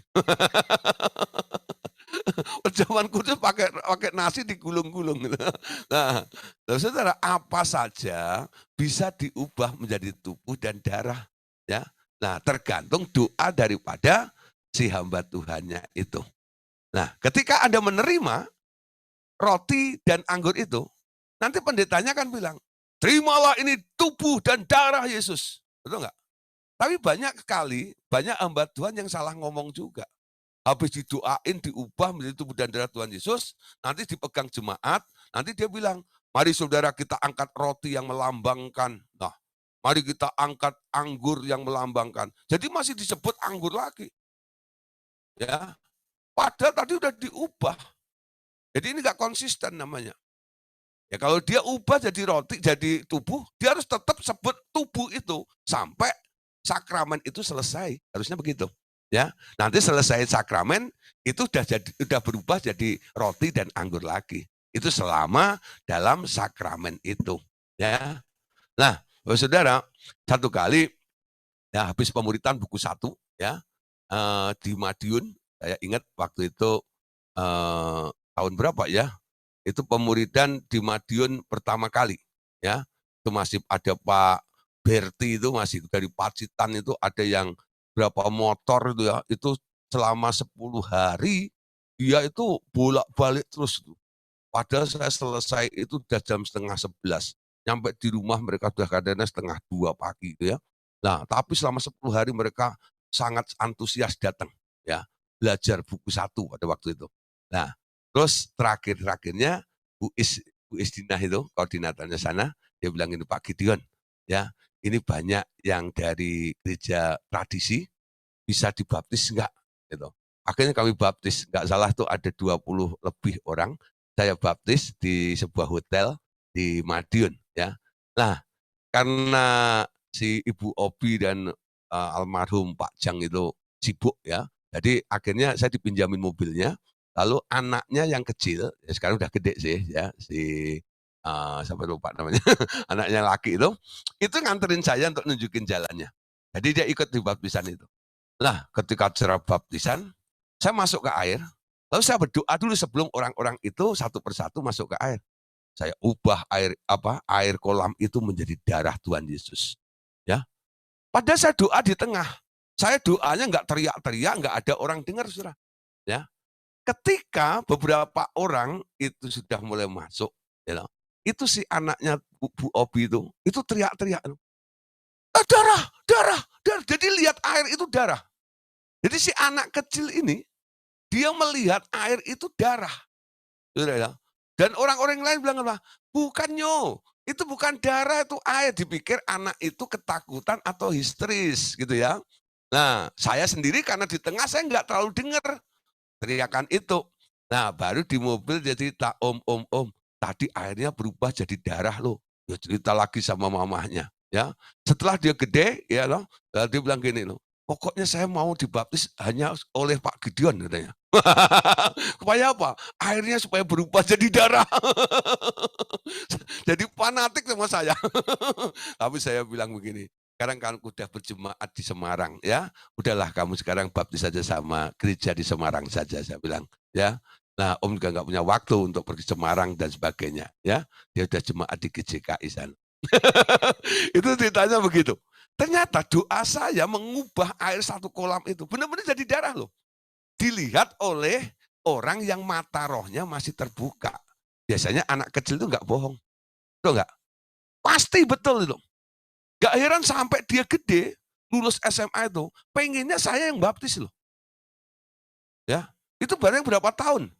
Perjamuan kudus pakai nasi digulung-gulung gitu. Nah, saudara, apa saja bisa diubah menjadi tubuh dan darah, ya. Nah, tergantung doa daripada si hamba Tuhannya itu. Nah, ketika Anda menerima roti dan anggur itu, nanti pendetanya kan bilang, terimalah ini tubuh dan darah Yesus. Betul nggak? Tapi banyak sekali, banyak hamba Tuhan yang salah ngomong juga. Habis didoain, diubah menjadi tubuh dan darah Tuhan Yesus, nanti dipegang jemaat, nanti dia bilang, mari saudara kita angkat roti yang melambangkan. Nah, mari kita angkat anggur yang melambangkan. Jadi masih disebut anggur lagi. Ya, padahal tadi udah diubah. Jadi ini nggak konsisten namanya. Ya kalau dia ubah jadi roti, jadi tubuh, dia harus tetap sebut tubuh itu sampai sakramen itu selesai. Harusnya begitu. Ya, nanti selesai sakramen itu udah berubah jadi roti dan anggur lagi. Itu selama dalam sakramen itu. Ya. Nah, saudara, satu kali ya habis pemuritan buku 1 ya di Madiun, saya ingat waktu itu tahun berapa ya? Itu pemuridan di Madiun pertama kali, ya. Itu masih ada Pak Berti itu masih dari Pacitan itu ada yang berapa motor itu ya, itu selama 10 hari dia itu bolak-balik terus tuh. Padahal saya selesai itu udah jam setengah 11. Nyampe di rumah mereka sudah kadang setengah 2 pagi itu ya. Nah, tapi selama 10 hari mereka sangat antusias datang ya, belajar buku 1 pada waktu itu. Nah, Terus terakhirnya Bu Isdinah itu koordinatornya sana, dia bilang ini Pak Gideon, ya ini banyak yang dari gereja tradisi bisa dibaptis enggak? Gitu. Akhirnya kami baptis, enggak salah tuh ada 20 lebih orang, saya baptis di sebuah hotel di Madiun ya. Nah, karena si Ibu Obi dan almarhum Pak Jang itu sibuk ya, jadi akhirnya saya dipinjamin mobilnya, lalu anaknya yang kecil, ya sekarang udah gede sih ya, si siapa lupa namanya, anaknya laki itu nganterin saya untuk nunjukin jalannya. Jadi dia ikut di baptisan itu. Nah, ketika acara baptisan, saya masuk ke air, lalu saya berdoa dulu sebelum orang-orang itu satu persatu masuk ke air. Saya ubah air kolam itu menjadi darah Tuhan Yesus. Ya, padahal saya doa di tengah. Saya doanya nggak teriak-teriak, nggak ada orang dengar, saudara. Ya, ketika beberapa orang itu sudah mulai masuk, ya, itu si anaknya Bu Obi itu teriak-teriak, darah, darah, darah. Jadi lihat air itu darah. Jadi si anak kecil ini, dia melihat air itu darah. Ya. Dan orang-orang lain bilang apa? Bukan itu bukan darah, itu air. Dipikir anak itu ketakutan atau histeris gitu ya. Nah, saya sendiri karena di tengah saya nggak terlalu dengar teriakan itu. Nah, baru di mobil dia cerita, om, tadi airnya berubah jadi darah loh. Dia cerita lagi sama mamahnya. Ya, setelah dia gede, ya loh, dia bilang gini loh, pokoknya saya mau dibaptis hanya oleh Pak Gideon katanya. Supaya apa? Airnya supaya berubah jadi darah. Jadi fanatik sama saya. Tapi saya bilang begini, sekarang kan udah berjemaat di Semarang ya, udahlah kamu sekarang baptis saja sama gereja di Semarang saja, saya bilang ya. Nah, Om juga nggak punya waktu untuk pergi Semarang dan sebagainya ya. Dia udah jemaat di GJKI sana. Itu ceritanya begitu. Ternyata doa saya mengubah air satu kolam itu benar-benar jadi darah loh. Dilihat oleh orang yang mata rohnya masih terbuka. Biasanya anak kecil itu nggak bohong. Betul nggak? Pasti betul itu. Gak heran sampai dia gede, lulus SMA itu, pengennya saya yang baptis loh. Ya, itu barang berapa tahun?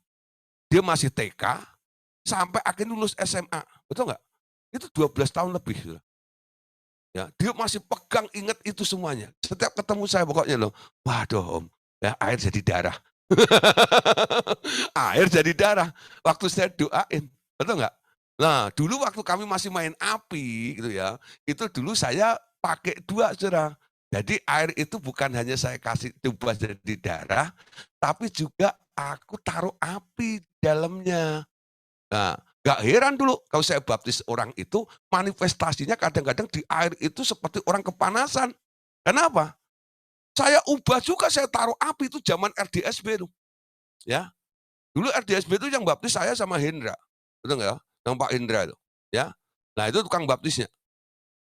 Dia masih TK, sampai akhirnya lulus SMA. Betul nggak? Itu 12 tahun lebih. Ya, dia masih pegang ingat itu semuanya. Setiap ketemu saya pokoknya loh, waduh Om, ya air jadi darah. Air jadi darah. Waktu saya doain, betul nggak? Nah, dulu waktu kami masih main api gitu ya, itu dulu saya pakai 2 saudara. Jadi air itu bukan hanya saya kasih coba jadi darah, tapi juga aku taruh api di dalamnya. Nah, gak heran dulu kalau saya baptis orang itu, manifestasinya kadang-kadang di air itu seperti orang kepanasan. Kenapa? Saya ubah juga, saya taruh api itu zaman RDSB itu. Ya, dulu RDSB itu yang baptis saya sama Hendra. Betul nggak ya? Yang Pak Hendra itu. Ya. Nah, itu tukang baptisnya.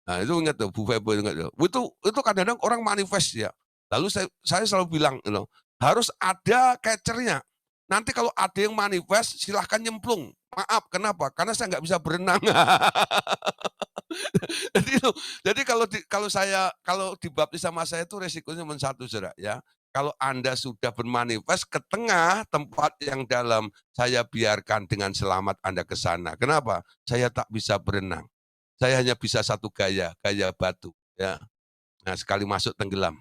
Nah, itu ingat tuh, Bu Febo ingat tuh. Itu kadang-kadang orang manifest ya. Lalu saya selalu bilang, harus ada catchernya. Nanti kalau ada yang manifest, silahkan nyemplung. Maaf, kenapa? Karena saya nggak bisa berenang. Jadi itu, jadi kalau dibaptis sama saya itu resikonya cuma satu, saudara ya. Kalau Anda sudah bermanifest ke tengah tempat yang dalam, saya biarkan dengan selamat Anda ke sana. Kenapa? Saya tak bisa berenang. Saya hanya bisa satu gaya batu. Ya. Nah, sekali masuk tenggelam.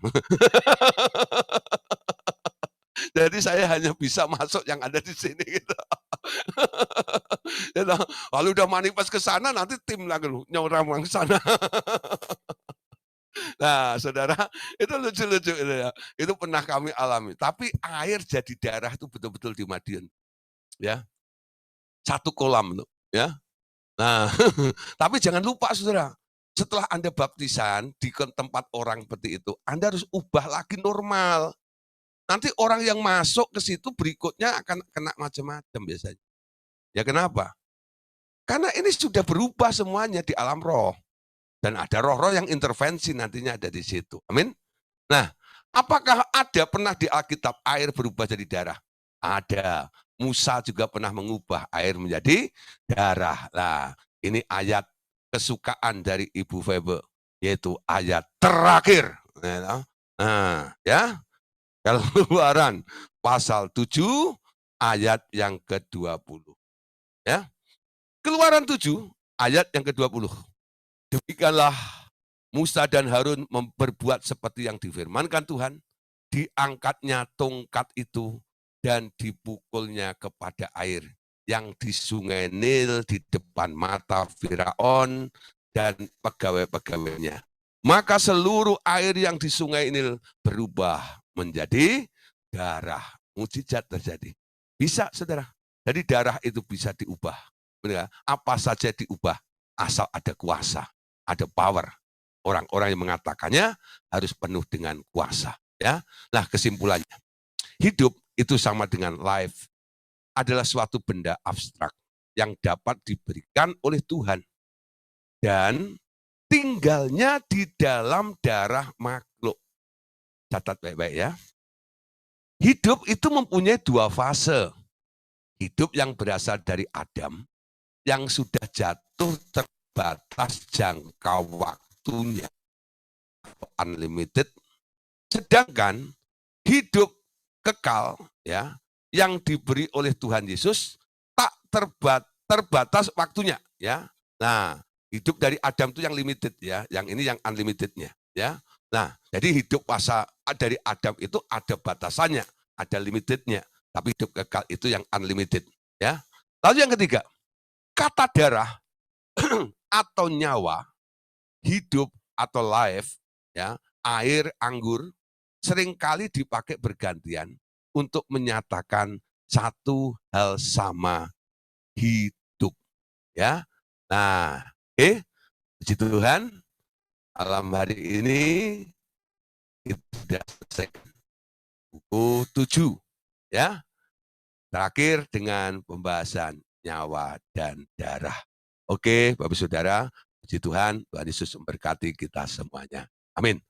Jadi saya hanya bisa masuk yang ada di sini gitu. Kalau udah manifest ke sana, nanti tim lagi nyebrang ke sana. Nah, saudara, itu lucu-lucu itu ya. Itu pernah kami alami. Tapi air jadi darah itu betul-betul di Madiun. Ya, satu kolam tuh. Ya. Nah, tapi jangan lupa saudara, setelah Anda baptisan di tempat orang seperti itu, Anda harus ubah lagi normal. Nanti orang yang masuk ke situ berikutnya akan kena macam-macam biasanya. Ya kenapa? Karena ini sudah berubah semuanya di alam roh. Dan ada roh-roh yang intervensi nantinya ada di situ. Amin. Nah, apakah ada pernah di Alkitab air berubah jadi darah? Ada. Musa juga pernah mengubah air menjadi darah. Nah, ini ayat kesukaan dari Ibu Febe, yaitu ayat terakhir. Nah, ya. Keluaran pasal 7 ayat yang ke-20. Ya. Keluaran 7 ayat yang ke-20. Demikianlah Musa dan Harun memperbuat seperti yang difirmankan Tuhan. Diangkatnya tongkat itu dan dipukulnya kepada air yang di sungai Nil di depan mata Firaun dan pegawai-pegawainya. Maka seluruh air yang di sungai Nil berubah menjadi darah. Mujizat terjadi. Bisa, saudara. Jadi darah itu bisa diubah. Benar? Apa saja diubah asal ada kuasa, ada power. Orang-orang yang mengatakannya harus penuh dengan kuasa. Ya, nah kesimpulannya, hidup itu sama dengan life, adalah suatu benda abstrak yang dapat diberikan oleh Tuhan dan tinggalnya di dalam darah makhluk. Catat baik-baik ya. Hidup itu mempunyai dua fase. Hidup yang berasal dari Adam, yang sudah jatuh terbatas jangka waktunya, unlimited. Sedangkan hidup kekal ya yang diberi oleh Tuhan Yesus tak terbatas waktunya ya. Nah, hidup dari Adam itu yang limited ya, yang ini yang unlimitednya ya. Nah, jadi hidup masa dari Adam itu ada batasannya, ada limitednya, tapi hidup kekal itu yang unlimited ya. Lalu yang ketiga, kata darah atau nyawa, hidup atau life ya, air, anggur seringkali dipakai bergantian untuk menyatakan satu hal sama, hidup. Ya, nah, puji Tuhan, malam hari ini kita sudah selesai buku 7, ya. Terakhir dengan pembahasan nyawa dan darah. Oke, Bapak Saudara, puji Tuhan, Tuhan Yesus memberkati kita semuanya. Amin.